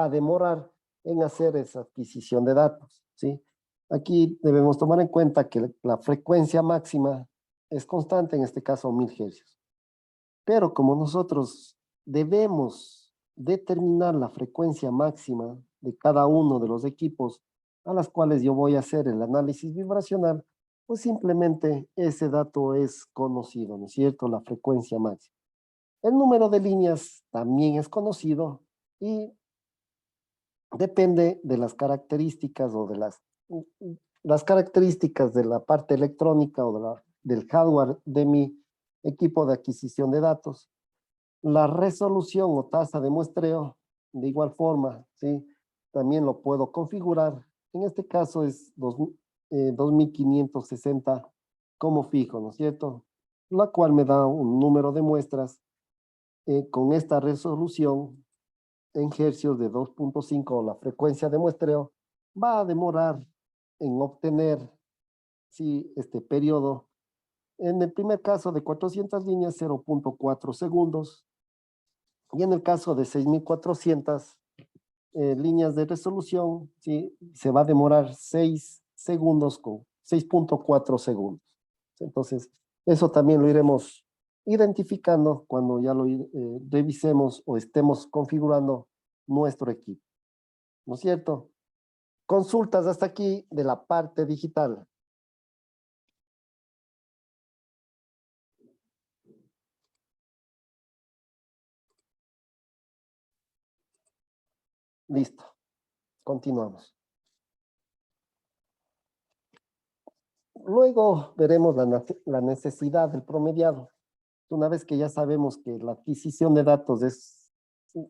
a demorar en hacer esa adquisición de datos, ¿sí? Aquí debemos tomar en cuenta que la frecuencia máxima es constante, en este caso 1000 Hz. Pero como nosotros debemos determinar la frecuencia máxima de cada uno de los equipos a las cuales yo voy a hacer el análisis vibracional, pues simplemente ese dato es conocido, ¿no es cierto? La frecuencia máxima. El número de líneas también es conocido y depende de las características o de las características de la parte electrónica o del hardware de mi equipo de adquisición de datos. La resolución o tasa de muestreo, de igual forma, ¿sí? También lo puedo configurar. En este caso es 2560 como fijo, ¿no es cierto? La cual me da un número de muestras con esta resolución en hercios de 2.5, la frecuencia de muestreo, va a demorar en obtener, sí, este periodo. En el primer caso de 400 líneas, 0.4 segundos. Y en el caso de 6400 líneas de resolución, ¿sí?, se va a demorar 6 segundos con 6.4 segundos. Entonces, eso también lo iremos identificando cuando ya lo revisemos o estemos configurando nuestro equipo, ¿no es cierto? Consultas hasta aquí de la parte digital. Listo, continuamos. Luego veremos la necesidad del promediado. Una vez que ya sabemos que la adquisición de datos es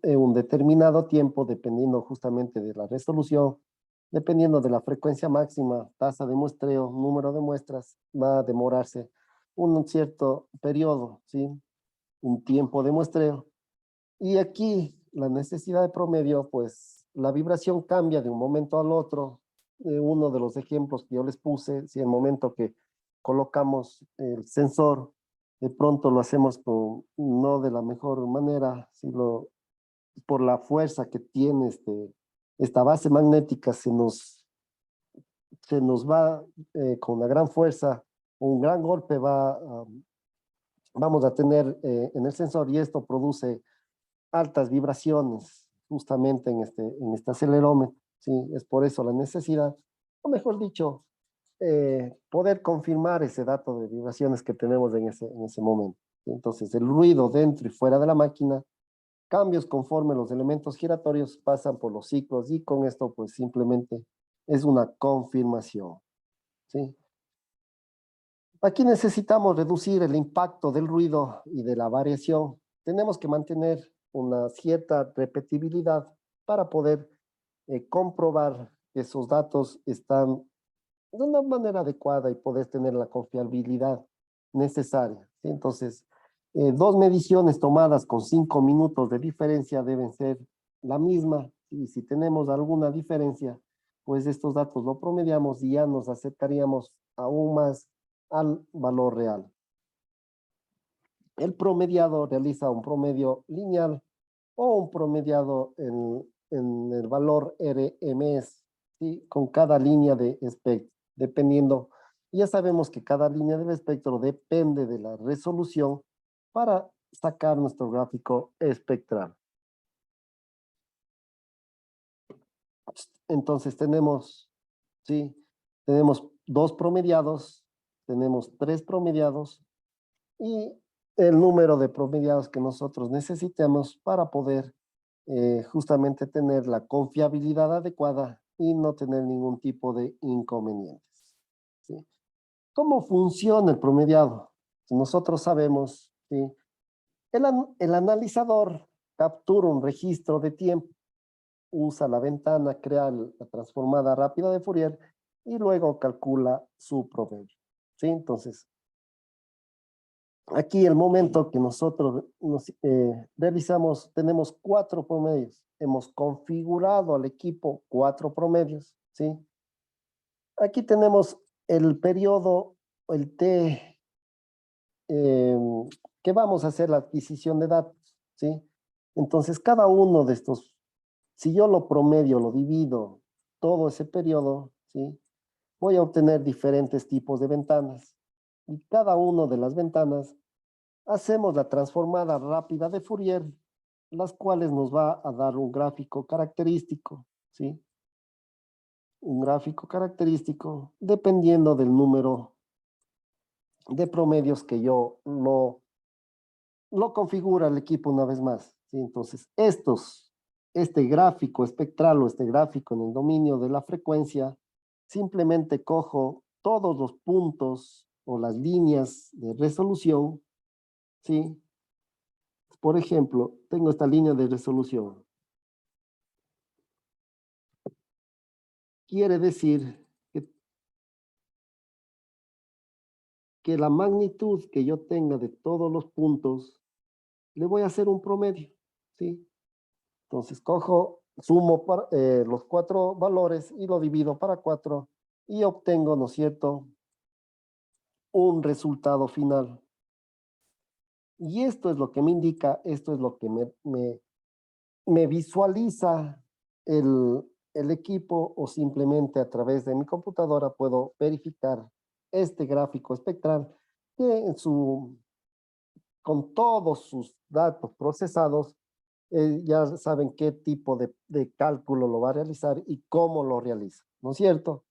un determinado tiempo, dependiendo justamente de la resolución, dependiendo de la frecuencia máxima, tasa de muestreo, número de muestras, va a demorarse un cierto periodo, ¿sí? Un tiempo de muestreo. Y aquí la necesidad de promedio, pues la vibración cambia de un momento al otro. Uno de los ejemplos que yo les puse, si el momento que colocamos el sensor, de pronto lo hacemos no de la mejor manera, sino por la fuerza que tiene esta base magnética, se nos va con una gran fuerza un gran golpe vamos a tener en el sensor y esto produce altas vibraciones justamente en este acelerómetro. ¿Sí? Es por eso la necesidad, o mejor dicho, poder confirmar ese dato de vibraciones que tenemos en ese momento. ¿Sí? Entonces, el ruido dentro y fuera de la máquina, cambios conforme los elementos giratorios pasan por los ciclos y con esto pues simplemente es una confirmación. ¿Sí? Aquí necesitamos reducir el impacto del ruido y de la variación. Tenemos que mantener una cierta repetibilidad para poder comprobar que esos datos están de una manera adecuada y poder tener la confiabilidad necesaria. ¿Sí? Entonces, dos mediciones tomadas con 5 minutos de diferencia deben ser la misma y si tenemos alguna diferencia, pues estos datos lo promediamos y ya nos acercaríamos aún más al valor real. El promediado realiza un promedio lineal o un promediado en el valor RMS, ¿sí? Con cada línea de espectro, dependiendo. Ya sabemos que cada línea del espectro depende de la resolución para sacar nuestro gráfico espectral. Entonces ¿sí? Tenemos 2 promediados, tenemos 3 promediados y el número de promediados que nosotros necesitamos para poder justamente tener la confiabilidad adecuada y no tener ningún tipo de inconvenientes. ¿Sí? ¿Cómo funciona el promediado? Nosotros sabemos, ¿sí? El analizador captura un registro de tiempo, usa la ventana, crea la transformada rápida de Fourier y luego calcula su promedio. ¿Sí? Entonces, aquí el momento que nosotros realizamos, tenemos 4 promedios. Hemos configurado al equipo 4 promedios, ¿sí? Aquí tenemos el periodo, el T, que vamos a hacer la adquisición de datos, ¿sí? Entonces, cada uno de estos, si yo lo promedio, lo divido, todo ese periodo, ¿sí? Voy a obtener diferentes tipos de ventanas. Y cada una de las ventanas hacemos la transformada rápida de Fourier, las cuales nos va a dar un gráfico característico, ¿sí? Un gráfico característico dependiendo del número de promedios que yo lo configura el equipo una vez más, ¿sí? Entonces, este gráfico espectral o este gráfico en el dominio de la frecuencia, simplemente cojo todos los puntos o las líneas de resolución, ¿sí? Por ejemplo, tengo esta línea de resolución. Quiere decir que la magnitud que yo tenga de todos los puntos, le voy a hacer un promedio, ¿sí? Entonces sumo los 4 valores y lo divido para 4 y obtengo, ¿no es cierto?, un resultado final. Y esto es lo que me indica, esto es lo que me visualiza el equipo o simplemente a través de mi computadora puedo verificar este gráfico espectral que con todos sus datos procesados ya saben qué tipo de cálculo lo va a realizar y cómo lo realiza, ¿no es cierto?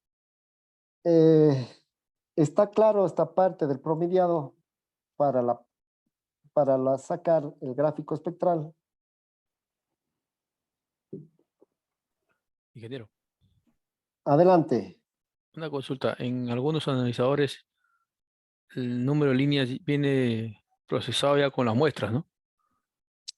Está claro esta parte del promediado para sacar el gráfico espectral. Ingeniero, Adelante. una consulta. En algunos analizadores el número de líneas viene procesado ya con las muestras, ¿no?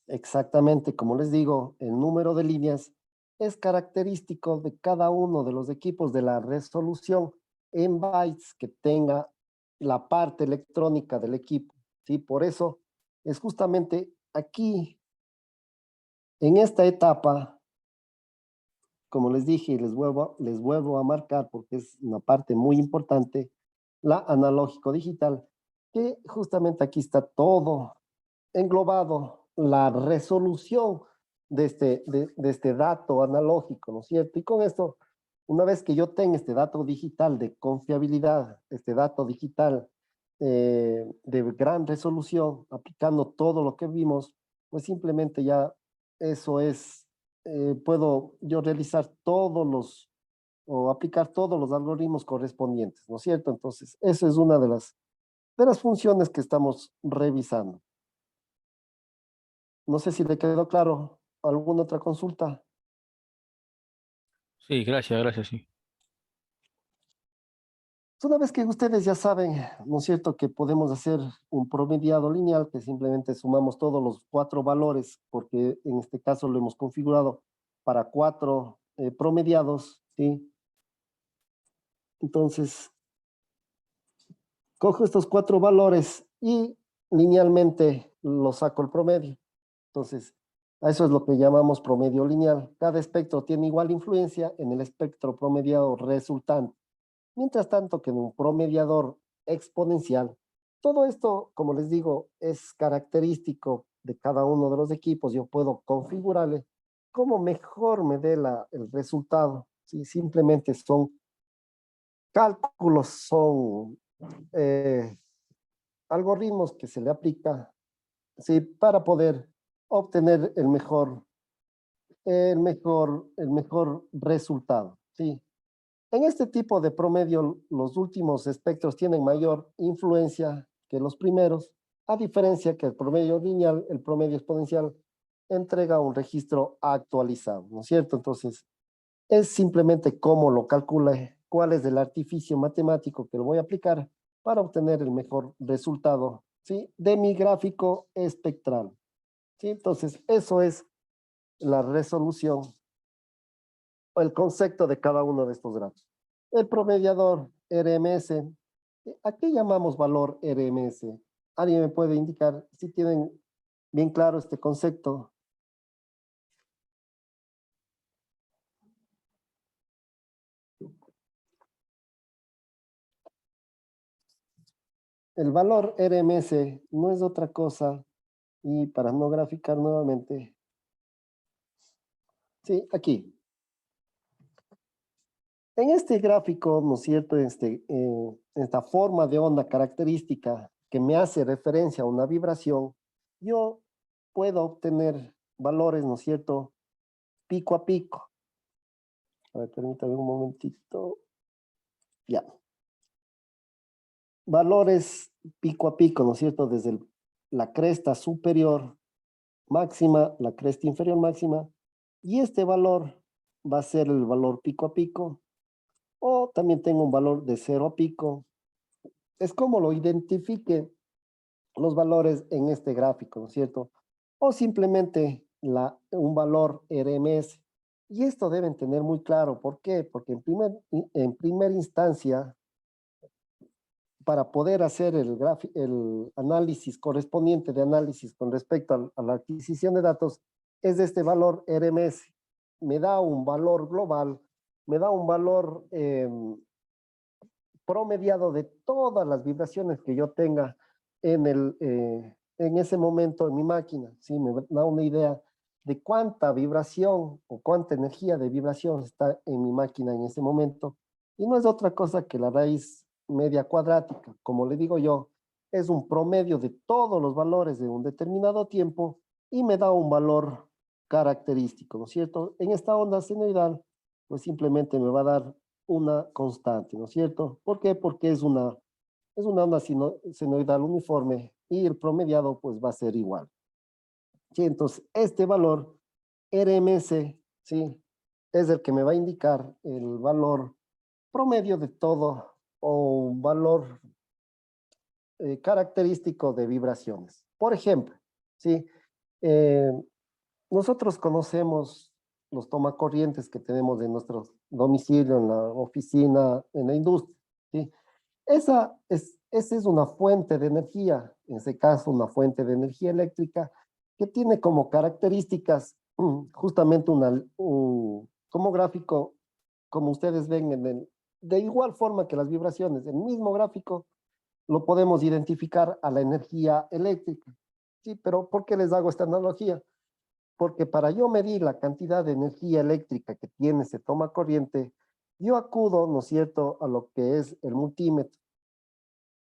Exactamente, como les digo, el número de líneas es característico de cada uno de los equipos de la resolución en bytes que tenga la parte electrónica del equipo, ¿sí? Por eso es justamente aquí, en esta etapa, como les dije, y les vuelvo a marcar porque es una parte muy importante, la analógico digital, que justamente aquí está todo englobado, la resolución de este dato analógico, ¿no es cierto? Y con esto, una vez que yo tenga este dato digital de confiabilidad, este dato digital de gran resolución, aplicando todo lo que vimos, pues simplemente ya eso es, puedo yo realizar todos los, o aplicar todos los algoritmos correspondientes, ¿no es cierto? Entonces, esa es una de las funciones que estamos revisando. No sé si le quedó claro alguna otra consulta. Sí, gracias, gracias, sí. Una vez que ustedes ya saben, ¿no es cierto?, que podemos hacer un promediado lineal, que simplemente sumamos todos los cuatro valores, porque en este caso lo hemos configurado para cuatro promediados, ¿sí? Entonces, cojo estos cuatro valores y linealmente los saco el promedio. Entonces, a eso es lo que llamamos promedio lineal. Cada espectro tiene igual influencia en el espectro promediado resultante. Mientras tanto que en un promediador exponencial, todo esto, como les digo, es característico de cada uno de los equipos. Yo puedo configurarle cómo mejor me dé el resultado. ¿Sí? Simplemente son cálculos, son eh, algoritmos que se le aplica, ¿sí?, para poder obtener el mejor resultado. ¿Sí? En este tipo de promedio, los últimos espectros tienen mayor influencia que los primeros, a diferencia que el promedio lineal, el promedio exponencial, entrega un registro actualizado, ¿no es cierto? Entonces, es simplemente cómo lo calcule, cuál es el artificio matemático que lo voy a aplicar para obtener el mejor resultado, ¿sí?, de mi gráfico espectral. ¿Sí? Entonces, eso es la resolución o el concepto de cada uno de estos grafos. El promediador RMS, ¿a qué llamamos valor RMS? ¿Alguien me puede indicar si tienen bien claro este concepto? El valor RMS no es otra cosa, y para no graficar nuevamente, sí, aquí. En este gráfico, ¿no es cierto?, esta forma de onda característica que me hace referencia a una vibración, yo puedo obtener valores, ¿no es cierto?, pico a pico. A ver, permítame un momentito. Ya. Valores pico a pico, ¿no es cierto?, desde la cresta superior máxima, la cresta inferior máxima, y este valor va a ser el valor pico a pico, o también tengo un valor de cero a pico. Es como lo identifique los valores en este gráfico, ¿no es cierto? O simplemente un valor RMS. Y esto deben tener muy claro. ¿Por qué? Porque en primera instancia, para poder hacer el análisis correspondiente de análisis con respecto a la adquisición de datos, es de este valor RMS. Me da un valor global, me da un valor promediado de todas las vibraciones que yo tenga en ese momento en mi máquina. ¿Sí? Me da una idea de cuánta vibración o cuánta energía de vibración está en mi máquina en ese momento. Y no es otra cosa que la raíz media cuadrática. Como le digo yo, es un promedio de todos los valores de un determinado tiempo y me da un valor característico, ¿no es cierto? En esta onda senoidal, pues simplemente me va a dar una constante, ¿no es cierto? ¿Por qué? Porque es una onda senoidal uniforme y el promediado pues va a ser igual. ¿Sí? Entonces, este valor RMS, ¿sí?, es el que me va a indicar el valor promedio de todo o un valor característico de vibraciones. Por ejemplo, ¿sí? Eh, nosotros conocemos los tomacorrientes que tenemos en nuestro domicilio, en la oficina, en la industria, ¿sí? Esa es una fuente de energía, en ese caso una fuente de energía eléctrica, que tiene como características justamente como gráfico, como ustedes ven, de igual forma que las vibraciones, el mismo gráfico lo podemos identificar a la energía eléctrica. Sí, pero ¿por qué les hago esta analogía? Porque para yo medir la cantidad de energía eléctrica que tiene ese toma corriente, yo acudo, ¿no es cierto?, a lo que es el multímetro.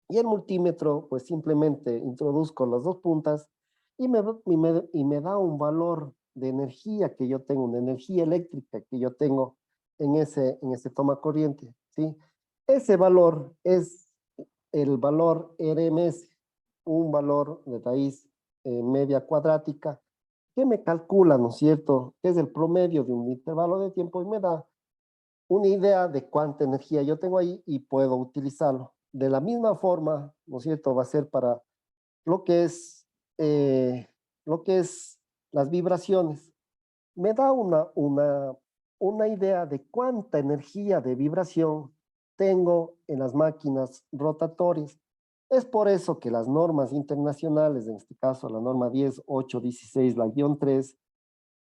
Y el multímetro, pues simplemente introduzco las dos puntas y me da un valor de energía que yo tengo, una energía eléctrica que yo tengo en ese toma corriente, ¿sí? Ese valor es el valor RMS, un valor de raíz media cuadrática, que me calcula, ¿no es cierto?, que es el promedio de un intervalo de tiempo y me da una idea de cuánta energía yo tengo ahí y puedo utilizarlo. De la misma forma, ¿no es cierto?, va a ser para lo que es, eh, lo que es las vibraciones. Me da una idea de cuánta energía de vibración tengo en las máquinas rotatorias. Es por eso que las normas internacionales, en este caso la norma 10816, la guión 3,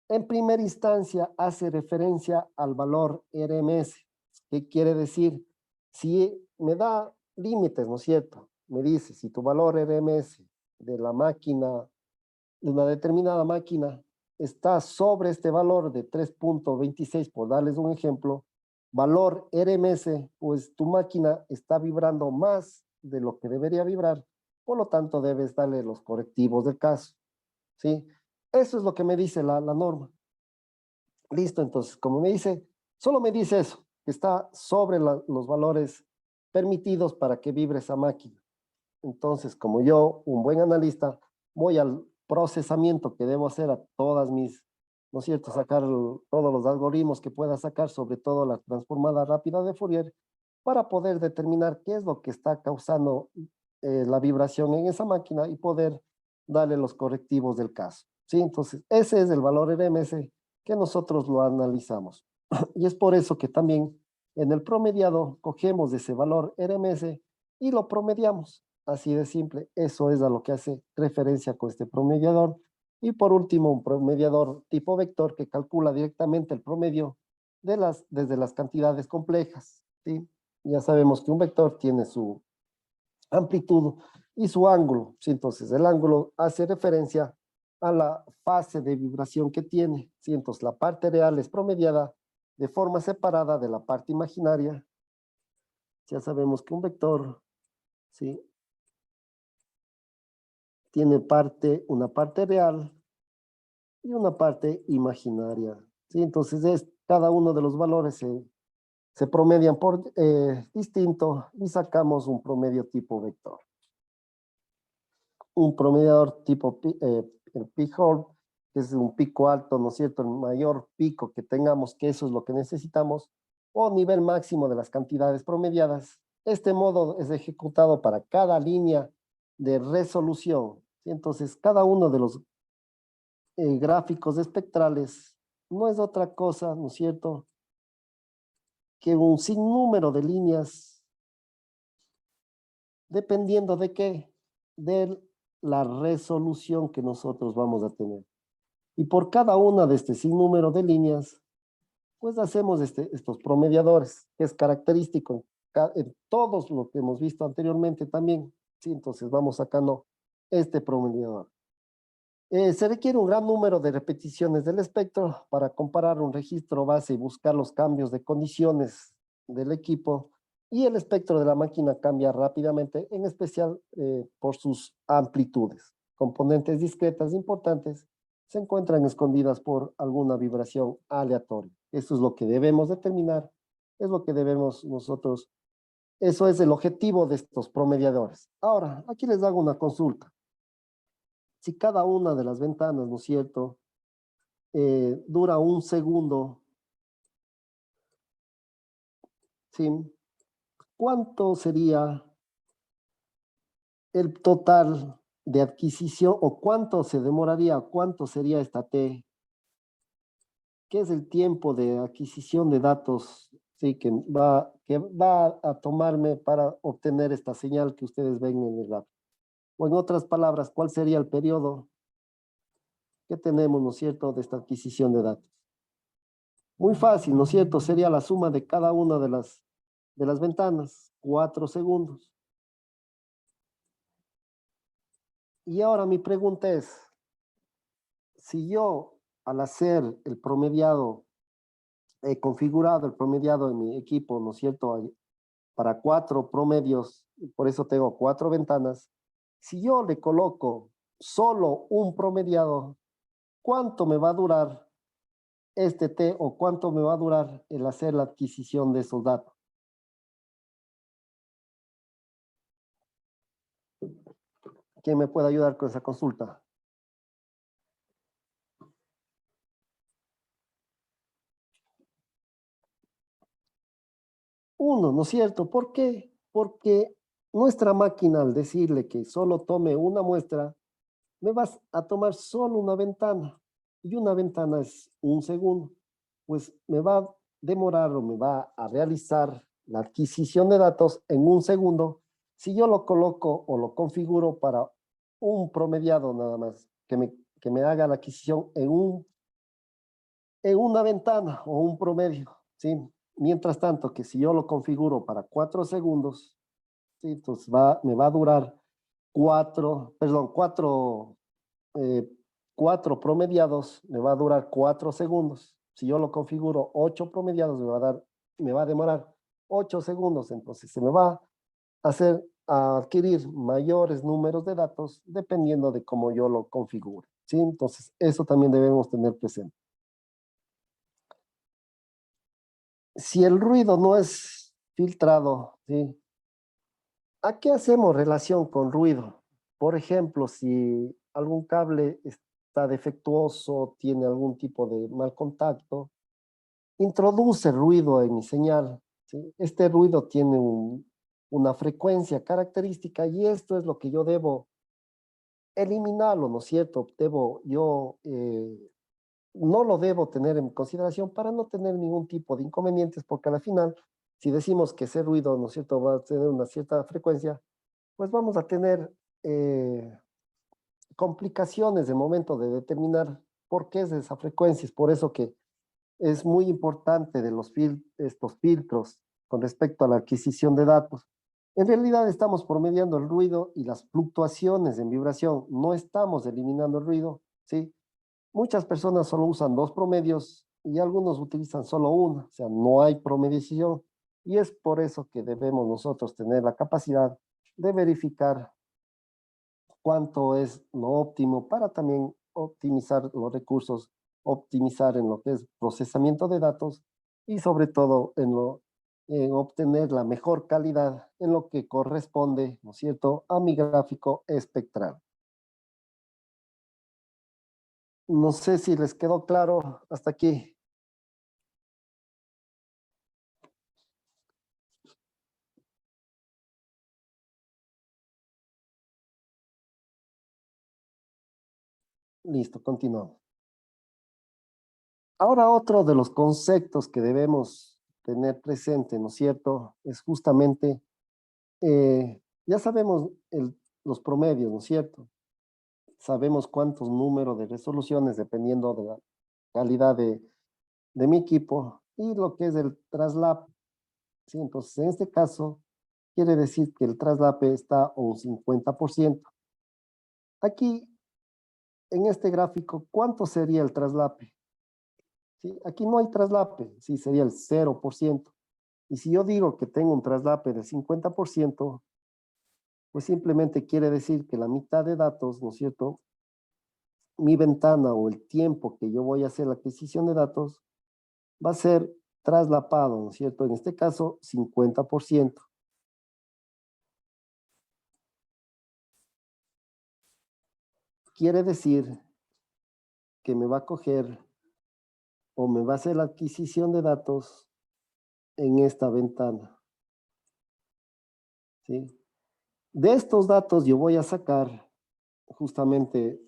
en primera instancia hace referencia al valor RMS. ¿Qué quiere decir? Si me da límites, ¿no es cierto? Me dice, si tu valor RMS de la máquina, de una determinada máquina, está sobre este valor de 3.26, por darles un ejemplo, valor RMS, pues tu máquina está vibrando más de lo que debería vibrar, por lo tanto debes darle los correctivos del caso, ¿sí? Eso es lo que me dice la norma. Listo, entonces, como me dice, solo me dice eso, que está sobre los valores permitidos para que vibre esa máquina. Entonces, como yo, un buen analista, voy al procesamiento que debo hacer a todas mis, ¿no es cierto?, sacar todos los algoritmos que pueda sacar, sobre todo la transformada rápida de Fourier, para poder determinar qué es lo que está causando la vibración en esa máquina y poder darle los correctivos del caso. ¿Sí? Entonces, ese es el valor RMS que nosotros lo analizamos. Y es por eso que también en el promediado cogemos ese valor RMS y lo promediamos. Así de simple, eso es a lo que hace referencia con este promediador. Y por último, un promediador tipo vector que calcula directamente el promedio desde las cantidades complejas, ¿sí? Ya sabemos que un vector tiene su amplitud y su ángulo, ¿sí? Entonces, el ángulo hace referencia a la fase de vibración que tiene, ¿sí? Entonces, la parte real es promediada de forma separada de la parte imaginaria. Ya sabemos que un vector, ¿sí?, tiene una parte real y una parte imaginaria, ¿sí? Entonces, cada uno de los valores se promedian por distinto y sacamos un promedio tipo vector. Un promediador tipo el P-Hall, que es un pico alto, ¿no es cierto? El mayor pico que tengamos, que eso es lo que necesitamos, o nivel máximo de las cantidades promediadas. Este modo es ejecutado para cada línea de resolución, ¿sí? Entonces, cada uno de los gráficos espectrales no es otra cosa, ¿no es cierto?, que un sinnúmero de líneas, dependiendo de qué, de la resolución que nosotros vamos a tener. Y por cada una de este sinnúmero de líneas, pues hacemos estos promediadores, que es característico en todos lo que hemos visto anteriormente también, ¿sí? Entonces vamos sacando este promediador. Se requiere un gran número de repeticiones del espectro para comparar un registro base y buscar los cambios de condiciones del equipo, y el espectro de la máquina cambia rápidamente, en especial por sus amplitudes. Componentes discretas importantes se encuentran escondidas por alguna vibración aleatoria. Eso es lo que debemos determinar, es lo que debemos nosotros, eso es el objetivo de estos promediadores. Ahora, aquí les hago una consulta. Si cada una de las ventanas, ¿no es cierto?, dura un segundo, ¿sí?, ¿cuánto sería el total de adquisición o cuánto se demoraría, cuánto sería esta T? ¿Qué es el tiempo de adquisición de datos, sí, que va a tomarme para obtener esta señal que ustedes ven en el gráfico? O en otras palabras, ¿cuál sería el periodo que tenemos, ¿no es cierto?, de esta adquisición de datos? Muy fácil, ¿no es cierto? Sería la suma de cada una de las ventanas, 4 segundos. Y ahora mi pregunta es, si yo al hacer el promediado, he configurado el promediado en mi equipo, ¿no es cierto?, para 4 promedios, por eso tengo 4 ventanas. Si yo le coloco solo un promediado, ¿cuánto me va a durar este T o cuánto me va a durar el hacer la adquisición de esos datos? ¿Quién me puede ayudar con esa consulta? Uno, ¿no es cierto? ¿Por qué? Porque nuestra máquina, al decirle que solo tome una muestra, me vas a tomar solo una ventana. Y una ventana es un segundo. Pues me va a demorar o me va a realizar la adquisición de datos en un segundo si yo lo coloco o lo configuro para un promediado nada más, que me haga la adquisición en una ventana o un promedio, ¿sí? Mientras tanto, que si yo lo configuro para 4 segundos, ¿sí? Entonces me va a durar 4 eh, 4 promediados, me va a durar 4 segundos. Si yo lo configuro 8 promediados, me va a demorar 8 segundos. Entonces se me va a hacer a adquirir mayores números de datos dependiendo de cómo yo lo configure, ¿sí? Entonces eso también debemos tener presente. Si el ruido no es filtrado, ¿sí? ¿A qué hacemos relación con ruido? Por ejemplo, si algún cable está defectuoso, tiene algún tipo de mal contacto, introduce ruido en mi señal, ¿sí? Este ruido tiene una frecuencia característica y esto es lo que yo debo eliminarlo, ¿no es cierto? No lo debo tener en consideración para no tener ningún tipo de inconvenientes, porque al final, si decimos que ese ruido, ¿no es cierto?, va a tener una cierta frecuencia, pues vamos a tener complicaciones de momento de determinar por qué es de esa frecuencia. Es por eso que es muy importante de estos filtros con respecto a la adquisición de datos. En realidad estamos promediando el ruido y las fluctuaciones en vibración. No estamos eliminando el ruido, ¿sí? Muchas personas solo usan 2 promedios y algunos utilizan solo uno. O sea, no hay promediación. Y es por eso que debemos nosotros tener la capacidad de verificar cuánto es lo óptimo para también optimizar los recursos, optimizar en lo que es procesamiento de datos y sobre todo en obtener la mejor calidad en lo que corresponde, ¿no es cierto?, a mi gráfico espectral. No sé si les quedó claro hasta aquí. Listo, continuamos. Ahora otro de los conceptos que debemos tener presente, ¿no es cierto?, es justamente, ya sabemos los promedios, ¿no es cierto? Sabemos cuántos números de resoluciones dependiendo de la calidad de mi equipo y lo que es el traslape, ¿sí? Entonces, en este caso, quiere decir que el traslape está a un 50%. Aquí, en este gráfico, ¿cuánto sería el traslape? ¿Sí? Aquí no hay traslape, sí, sería el 0%. Y si yo digo que tengo un traslape del 50%, pues simplemente quiere decir que la mitad de datos, ¿no es cierto?, mi ventana o el tiempo que yo voy a hacer la adquisición de datos va a ser traslapado, ¿no es cierto? En este caso, 50%. Quiere decir que me va a coger o me va a hacer la adquisición de datos en esta ventana, ¿sí? De estos datos yo voy a sacar justamente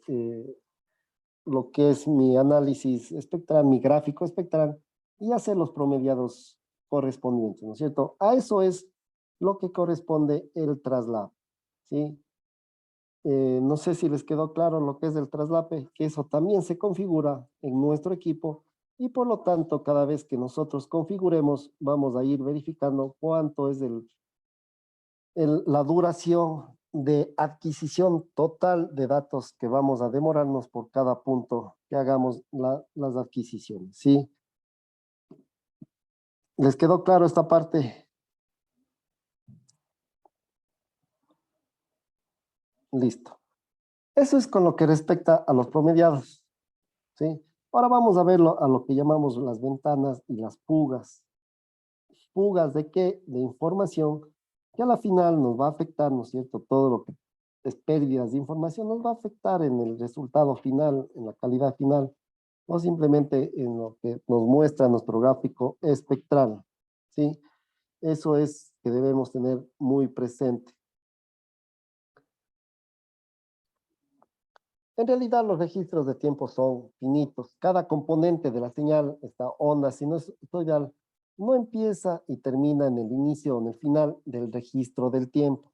lo que es mi análisis espectral, mi gráfico espectral, y hacer los promediados correspondientes, ¿no es cierto? A eso es lo que corresponde el traslado, ¿sí? No sé si les quedó claro lo que es el traslape, que eso también se configura en nuestro equipo y por lo tanto cada vez que nosotros configuremos vamos a ir verificando cuánto es la duración de adquisición total de datos que vamos a demorarnos por cada punto que hagamos las adquisiciones, ¿sí? ¿Les quedó claro esta parte? Listo. Eso es con lo que respecta a los promediados, ¿sí? Ahora vamos a verlo a lo que llamamos las ventanas y las fugas. ¿Fugas de qué? De información que a la final nos va a afectar, ¿no es cierto? Todo lo que es pérdidas de información nos va a afectar en el resultado final, en la calidad final, no simplemente en lo que nos muestra nuestro gráfico espectral, ¿sí? Eso es que debemos tener muy presente. En realidad los registros de tiempo son finitos. Cada componente de la señal, esta onda sinusoidal, no empieza y termina en el inicio o en el final del registro del tiempo.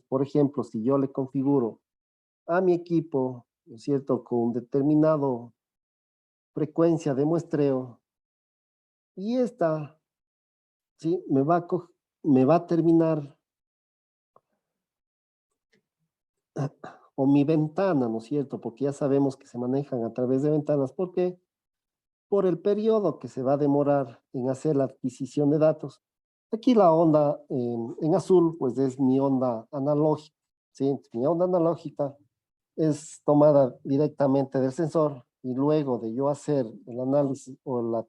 Por ejemplo, si yo le configuro a mi equipo, ¿no es cierto?, con determinado frecuencia de muestreo, y esta, ¿sí?, me va a terminar, o mi ventana, ¿no es cierto?, porque ya sabemos que se manejan a través de ventanas, porque por el periodo que se va a demorar en hacer la adquisición de datos. Aquí la onda en azul, pues es mi onda analógica, ¿sí? Mi onda analógica es tomada directamente del sensor y luego de yo hacer el análisis o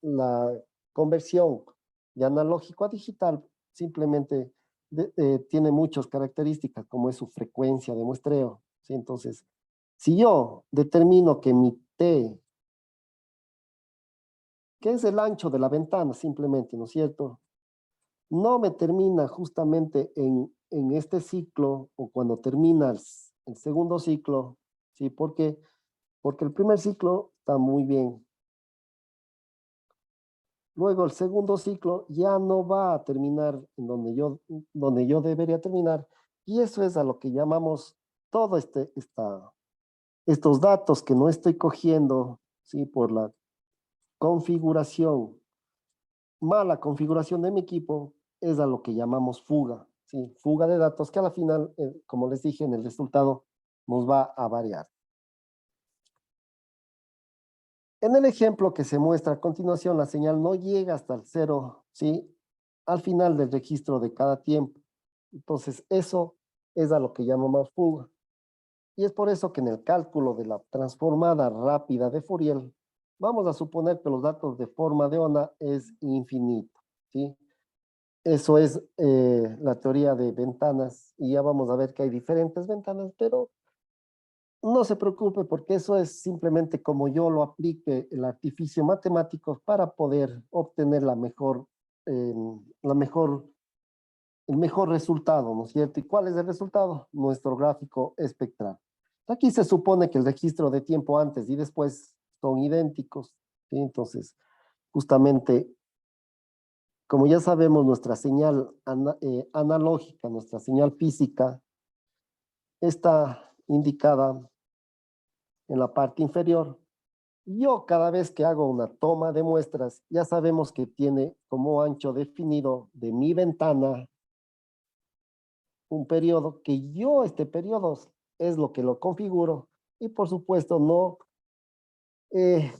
la conversión de analógico a digital, simplemente tiene muchas características, como es su frecuencia de muestreo, ¿sí? Entonces, si yo determino que mi T, que es el ancho de la ventana simplemente, ¿no es cierto?, no me termina justamente en este ciclo o cuando termina el segundo ciclo, ¿sí? ¿Por qué? Porque el primer ciclo está muy bien. Luego el segundo ciclo ya no va a terminar en donde yo debería terminar. Y eso es a lo que llamamos todo estos datos que no estoy cogiendo, ¿sí? Por la configuración, mala configuración de mi equipo, es a lo que llamamos fuga, ¿sí? Fuga de datos que a la final, como les dije, en el resultado nos va a variar. En el ejemplo que se muestra a continuación, la señal no llega hasta el cero, ¿sí? Al final del registro de cada tiempo. Entonces, eso es a lo que llamamos fuga. Y es por eso que en el cálculo de la transformada rápida de Fourier, vamos a suponer que los datos de forma de onda es infinito, ¿sí? Eso es la teoría de ventanas y ya vamos a ver que hay diferentes ventanas, pero no se preocupe porque eso es simplemente como yo lo aplique el artificio matemático para poder obtener eh, la mejor, el mejor resultado, ¿no es cierto? ¿Y cuál es el resultado? Nuestro gráfico espectral. Aquí se supone que el registro de tiempo antes y después son idénticos, ¿sí? Entonces, justamente, como ya sabemos, nuestra señal analógica, nuestra señal física, está indicada en la parte inferior. Yo cada vez que hago una toma de muestras, ya sabemos que tiene como ancho definido de mi ventana un periodo, que yo este periodo es lo que lo configuro y por supuesto no,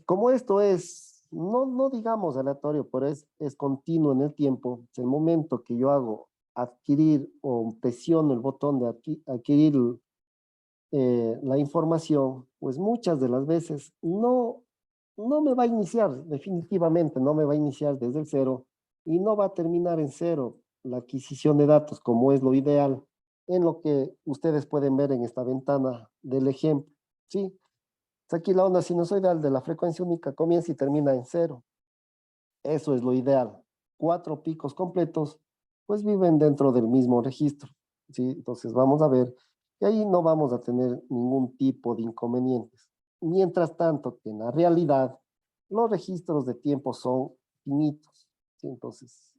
como esto es, no digamos aleatorio, pero es continuo en el tiempo, es el momento que yo hago adquirir o presiono el botón de adquirir la información, pues muchas de las veces no me va a iniciar, definitivamente no me va a iniciar desde el cero y no va a terminar en cero la adquisición de datos como es lo ideal en lo que ustedes pueden ver en esta ventana del ejemplo, ¿sí? Aquí la onda sinusoidal de la frecuencia única comienza y termina en cero. Eso es lo ideal. 4 picos completos, pues viven dentro del mismo registro, ¿sí? Entonces vamos a ver que ahí no vamos a tener ningún tipo de inconvenientes. Mientras tanto, que en la realidad, los registros de tiempo son finitos, ¿sí? Entonces,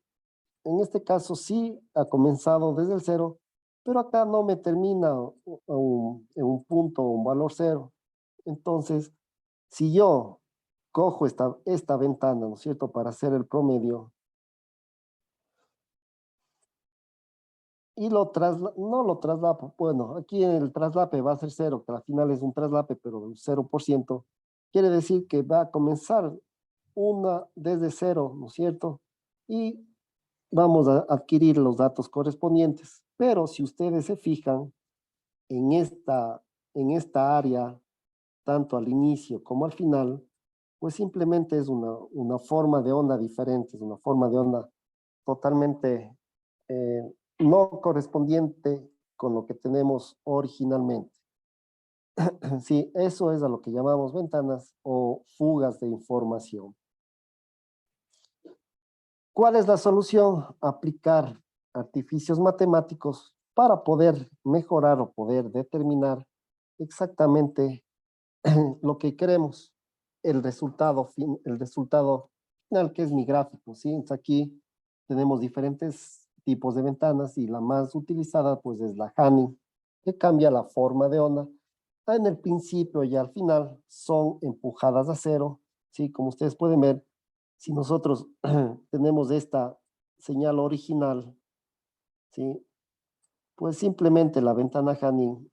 en este caso sí ha comenzado desde el cero, pero acá no me termina en un punto o un valor cero. Entonces, si yo cojo esta ventana, ¿no es cierto?, para hacer el promedio, y no lo traslapo, bueno, aquí el traslape va a ser cero, que al final es un traslape, pero un 0%, quiere decir que va a comenzar una desde cero, ¿no es cierto? Y vamos a adquirir los datos correspondientes. Pero si ustedes se fijan en esta área, tanto al inicio como al final, pues simplemente es una forma de onda diferente, es una forma de onda totalmente no correspondiente con lo que tenemos originalmente. Sí, eso es a lo que llamamos ventanas o fugas de información. ¿Cuál es la solución? Aplicar artificios matemáticos para poder mejorar o poder determinar exactamente lo que queremos, el resultado final, que es mi gráfico, ¿sí? Entonces aquí tenemos diferentes tipos de ventanas y la más utilizada pues es la Hanning, que cambia la forma de onda. En el principio y al final son empujadas a cero, ¿sí? Como ustedes pueden ver, si nosotros tenemos esta señal original, ¿sí? Pues simplemente la ventana Hanning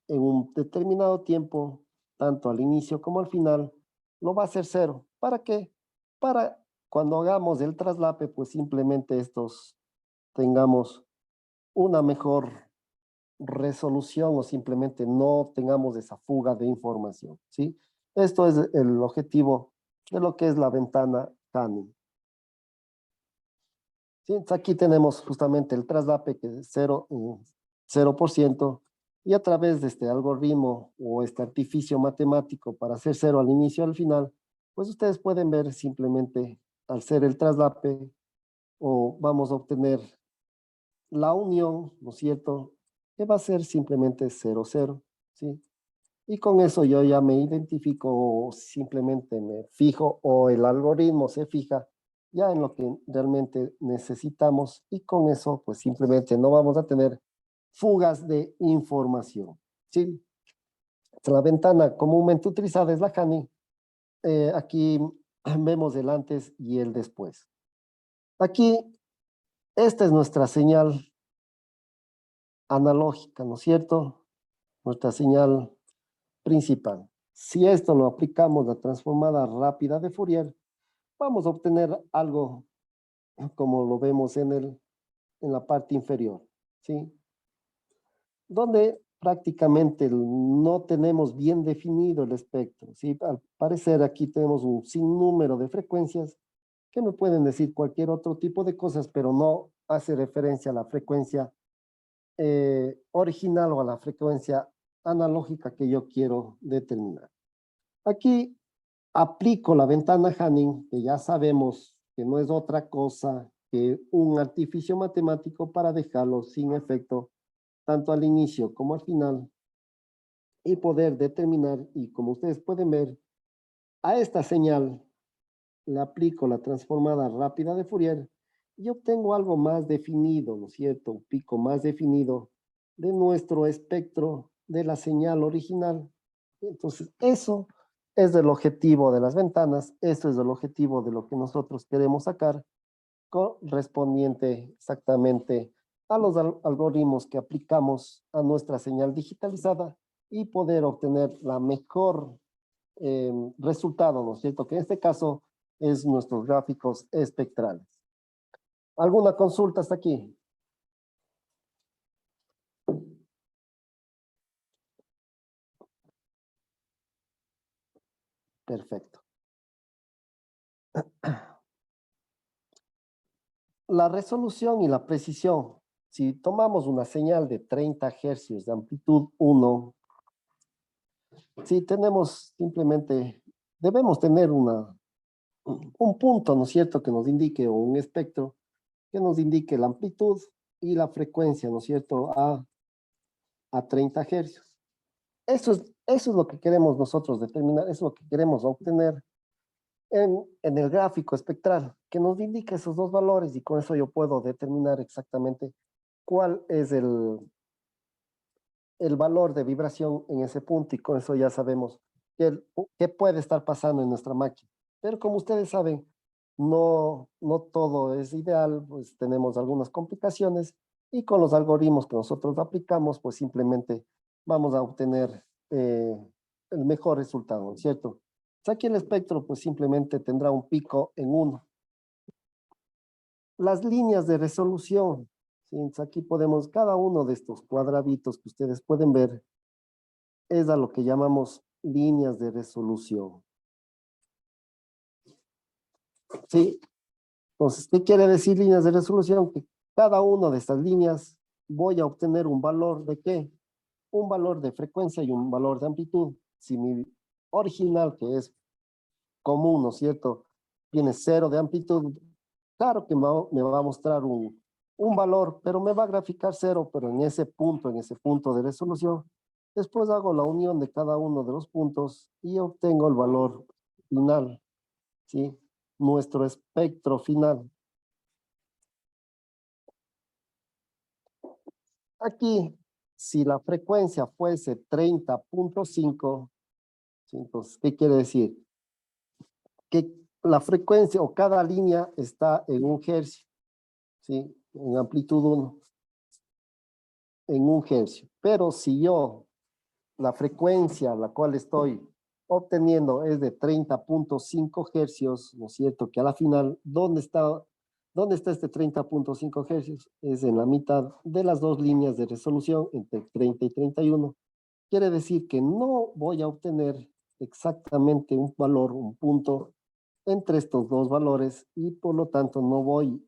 en un determinado tiempo, tanto al inicio como al final, lo va a hacer cero. ¿Para qué? Para cuando hagamos el traslape, pues simplemente estos tengamos una mejor resolución o simplemente no tengamos esa fuga de información, ¿sí? Esto es el objetivo de lo que es la ventana Hanning. ¿Sí? Entonces aquí tenemos justamente el traslape que es 0%, y a través de este algoritmo o este artificio matemático para hacer cero al inicio y al final, pues ustedes pueden ver simplemente al hacer el traslape o vamos a obtener la unión, ¿no es cierto? Que va a ser simplemente 0, 0, ¿sí? Y con eso yo ya me identifico o simplemente me fijo o el algoritmo se fija ya en lo que realmente necesitamos y con eso pues simplemente no vamos a tener fugas de información, ¿sí? La ventana comúnmente utilizada es la Hanning. Aquí vemos el antes y el después. Aquí, esta es nuestra señal analógica, ¿no es cierto? Nuestra señal principal. Si esto lo aplicamos a la transformada rápida de Fourier, vamos a obtener algo como lo vemos en la parte inferior, ¿sí? Donde prácticamente no tenemos bien definido el espectro, ¿sí? Al parecer aquí tenemos un sinnúmero de frecuencias que me pueden decir cualquier otro tipo de cosas, pero no hace referencia a la frecuencia original o a la frecuencia analógica que yo quiero determinar. Aquí aplico la ventana Hanning, que ya sabemos que no es otra cosa que un artificio matemático para dejarlo sin efecto tanto al inicio como al final y poder determinar, y como ustedes pueden ver, a esta señal le aplico la transformada rápida de Fourier y obtengo algo más definido, ¿no es cierto? Un pico más definido de nuestro espectro de la señal original. Entonces, eso es el objetivo de las ventanas, eso es el objetivo de lo que nosotros queremos sacar, correspondiente exactamente a los algoritmos que aplicamos a nuestra señal digitalizada y poder obtener la mejor resultado, ¿no es cierto? Que en este caso es nuestros gráficos espectrales. ¿Alguna consulta hasta aquí? Perfecto. La resolución y la precisión. Si tomamos una señal de 30 hercios de amplitud 1, si tenemos simplemente, debemos tener un punto, ¿no es cierto?, que nos indique, o un espectro, que nos indique la amplitud y la frecuencia, ¿no es cierto?, a 30 hercios. Eso es lo que queremos nosotros determinar, eso es lo que queremos obtener en el gráfico espectral, que nos indique esos dos valores y con eso yo puedo determinar exactamente cuál es el valor de vibración en ese punto y con eso ya sabemos qué puede estar pasando en nuestra máquina. Pero como ustedes saben, no todo es ideal, pues tenemos algunas complicaciones y con los algoritmos que nosotros aplicamos, pues simplemente vamos a obtener el mejor resultado, ¿cierto? Aquí el espectro pues simplemente tendrá un pico en 1. Las líneas de resolución, ¿sí? Entonces aquí podemos, cada uno de estos cuadraditos que ustedes pueden ver, es a lo que llamamos líneas de resolución. ¿Sí? Entonces, ¿qué quiere decir líneas de resolución? Que cada una de estas líneas voy a obtener un valor de ¿qué? Un valor de frecuencia y un valor de amplitud. Si mi original, que es común, ¿no es cierto?, tiene 0 de amplitud, claro que me va a mostrar un valor, pero me va a graficar 0, pero en ese punto de resolución. Después hago la unión de cada uno de los puntos y obtengo el valor final, ¿sí? Nuestro espectro final. Aquí, si la frecuencia fuese 30.5, ¿sí? Entonces, ¿qué quiere decir? Que la frecuencia o cada línea está en 1 hercio, ¿sí? En amplitud 1, en 1 hercio. Pero si yo, la frecuencia a la cual estoy obteniendo es de 30.5 hercios, ¿no es cierto? Que a la final, ¿dónde está este 30.5 hercios? Es en la mitad de las dos líneas de resolución, entre 30 y 31. Quiere decir que no voy a obtener exactamente un valor, un punto entre estos dos valores y por lo tanto no voy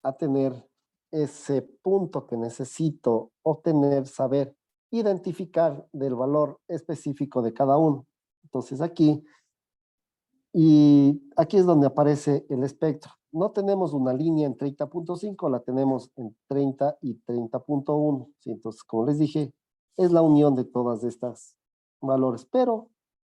a tener ese punto que necesito obtener, saber identificar del valor específico de cada uno. Entonces aquí es donde aparece el espectro. No tenemos una línea en 30.5, la tenemos en 30 y 30.1. ¿Sí? Entonces, como les dije, es la unión de todas estas valores, pero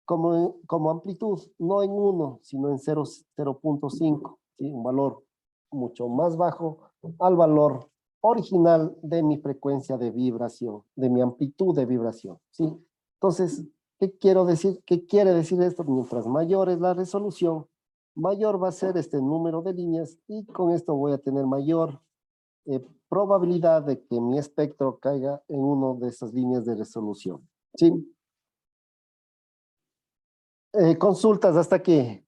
como amplitud, no en 1, sino en 0.5, ¿sí? Un valor mucho más bajo al valor original de mi frecuencia de vibración, de mi amplitud de vibración, ¿sí? Entonces, ¿qué quiero decir? ¿Qué quiere decir esto? Mientras mayor es la resolución, mayor va a ser este número de líneas y con esto voy a tener mayor probabilidad de que mi espectro caiga en una de esas líneas de resolución. ¿Sí? Consultas hasta aquí.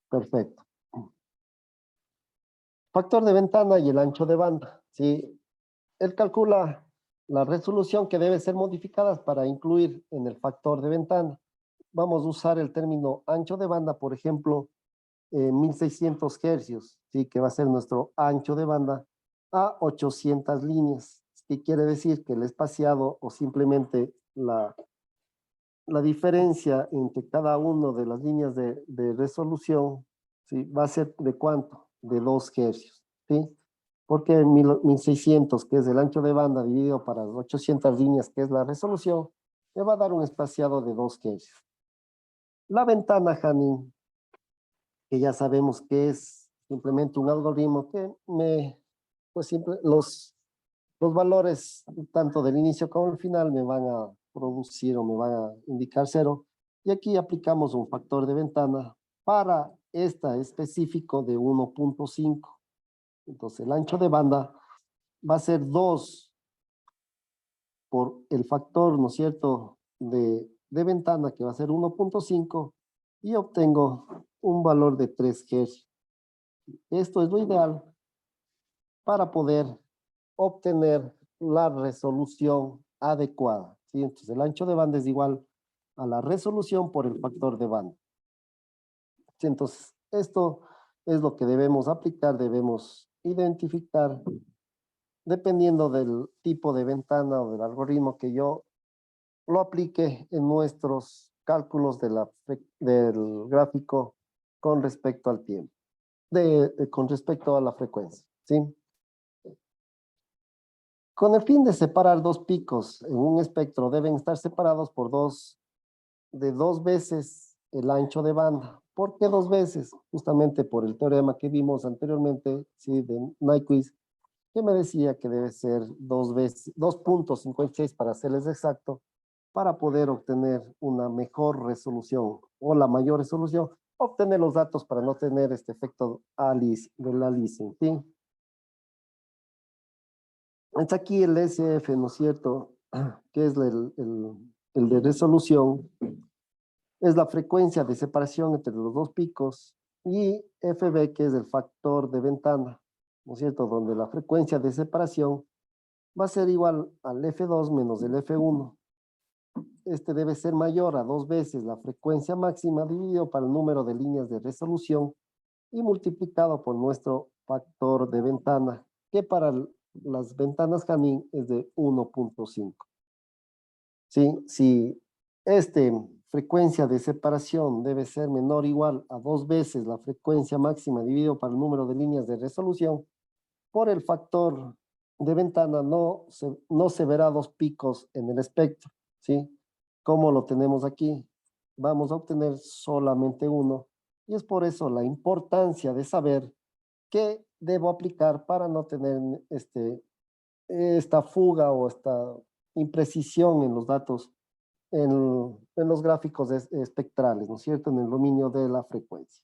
Perfecto. Factor de ventana y el ancho de banda. ¿Sí? Él calcula la resolución que debe ser modificada para incluir en el factor de ventana. Vamos a usar el término ancho de banda, por ejemplo, 1600 hercios, ¿sí? Que va a ser nuestro ancho de banda a 800 líneas. ¿Qué quiere decir? Que el espaciado o simplemente la diferencia entre cada una de las líneas de resolución, ¿sí? Va a ser ¿de cuánto? De 2 hercios, ¿sí? Porque 1600, que es el ancho de banda, dividido para 800 líneas, que es la resolución, me va a dar un espaciado de 2 hercios. La ventana Hanning, que ya sabemos que es simplemente un algoritmo que pues los valores tanto del inicio como el final me van a producir o me van a indicar 0. Y aquí aplicamos un factor de ventana para esta específico de 1.5. Entonces el ancho de banda va a ser 2 por el factor, ¿no es cierto?, de ventana, que va a ser 1.5, y obtengo un valor de 3 Hz. Esto es lo ideal para poder obtener la resolución adecuada, ¿sí? Entonces el ancho de banda es igual a la resolución por el factor de banda. ¿Sí? Entonces esto es lo que debemos aplicar, debemos identificar dependiendo del tipo de ventana o del algoritmo que yo lo aplique en nuestros cálculos del gráfico con respecto al tiempo, con respecto a la frecuencia, ¿sí? Con el fin de separar dos picos en un espectro, deben estar separados por de dos veces el ancho de banda. ¿Por qué dos veces? Justamente por el teorema que vimos anteriormente, ¿sí? De Nyquist, que me decía que debe ser 2.56 para serles exacto, para poder obtener una mejor resolución o la mayor resolución, obtener los datos para no tener este efecto del aliasing, ¿sí? Está aquí el SF, ¿no es cierto? Que es el de resolución. es la frecuencia de separación entre los dos picos, y FB, que es el factor de ventana, ¿no es cierto? Donde la frecuencia de separación va a ser igual al F2 menos el F1. Este debe ser mayor a 2 veces la frecuencia máxima dividido para el número de líneas de resolución y multiplicado por nuestro factor de ventana, que para las ventanas Hamming es de 1.5. ¿Sí? Si este frecuencia de separación debe ser menor o igual a 2 veces la frecuencia máxima dividido para el número de líneas de resolución, por el factor de ventana no se verá dos picos en el espectro, ¿sí? Como lo tenemos aquí, vamos a obtener solamente uno, y es por eso la importancia de saber qué debo aplicar para no tener esta fuga o esta imprecisión en los datos, en los gráficos espectrales, ¿no es cierto?, en el dominio de la frecuencia.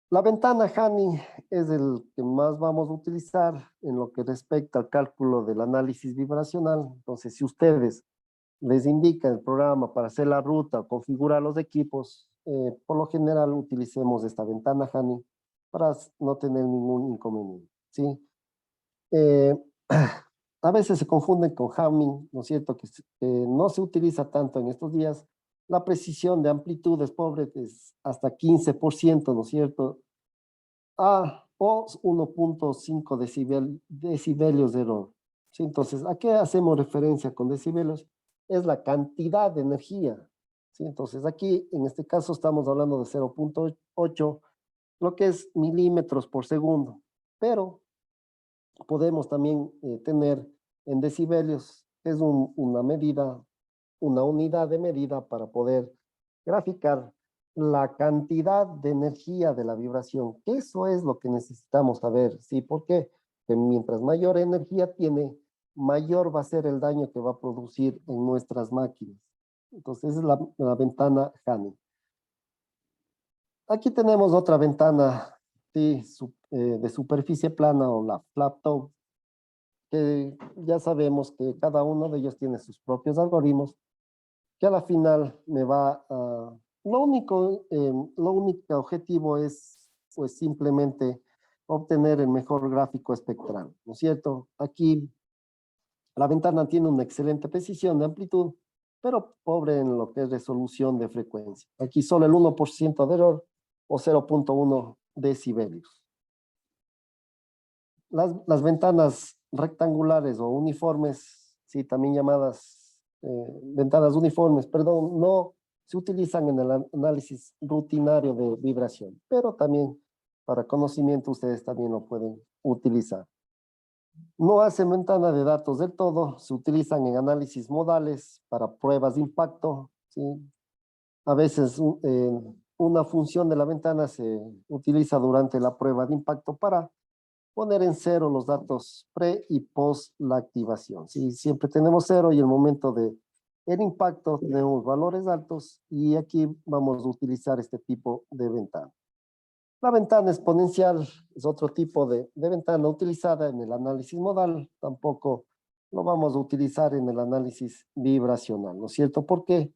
La ventana Hanning es el que más vamos a utilizar en lo que respecta al cálculo del análisis vibracional. Entonces, si ustedes les indica el programa para hacer la ruta o configurar los equipos, por lo general utilicemos esta ventana Hanning para no tener ningún inconveniente, ¿sí? Eh, a veces se confunden con Hamming, ¿no es cierto? Que no se utiliza tanto en estos días. La precisión de amplitud es pobre, es hasta 15%, ¿no es cierto? O 1.5 decibelios de error. ¿Sí? Entonces, ¿a qué hacemos referencia con decibelios? Es la cantidad de energía. ¿Sí? Entonces, aquí, en este caso, estamos hablando de 0.8, lo que es milímetros por segundo. Pero podemos también tener en decibelios, es una medida, una unidad de medida para poder graficar la cantidad de energía de la vibración. Eso es lo que necesitamos saber, ¿sí? ¿Por qué? Que mientras mayor energía tiene, mayor va a ser el daño que va a producir en nuestras máquinas. Entonces, esa es la ventana Hanning. Aquí tenemos otra ventana, ¿sí? De superficie plana, o la flat top, que ya sabemos que cada uno de ellos tiene sus propios algoritmos, que a la final me va a... lo único objetivo es, pues, simplemente obtener el mejor gráfico espectral, ¿no es cierto? Aquí la ventana tiene una excelente precisión de amplitud, pero pobre en lo que es resolución de frecuencia. Aquí solo el 1% de error, o 0.1 decibelios. Las ventanas rectangulares o uniformes, sí, también llamadas ventanas uniformes, perdón, no se utilizan en el análisis rutinario de vibración, pero también para conocimiento ustedes también lo pueden utilizar. No hacen ventana de datos del todo, se utilizan en análisis modales para pruebas de impacto, ¿sí? A veces una función de la ventana se utiliza durante la prueba de impacto para poner en cero los datos pre y post la activación. ¿Sí? Siempre tenemos cero, y el momento de el impacto tenemos valores altos, y aquí vamos a utilizar este tipo de ventana. La ventana exponencial es otro tipo de ventana utilizada en el análisis modal. Tampoco lo vamos a utilizar en el análisis vibracional, ¿no es cierto? Porque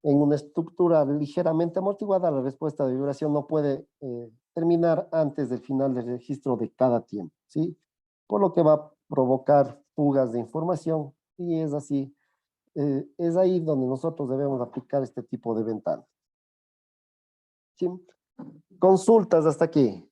en una estructura ligeramente amortiguada, la respuesta de vibración no puede terminar antes del final del registro de cada tiempo, ¿sí? Por lo que va a provocar fugas de información, y es así, es ahí donde nosotros debemos aplicar este tipo de ventanas. ¿Sí? Consultas hasta aquí.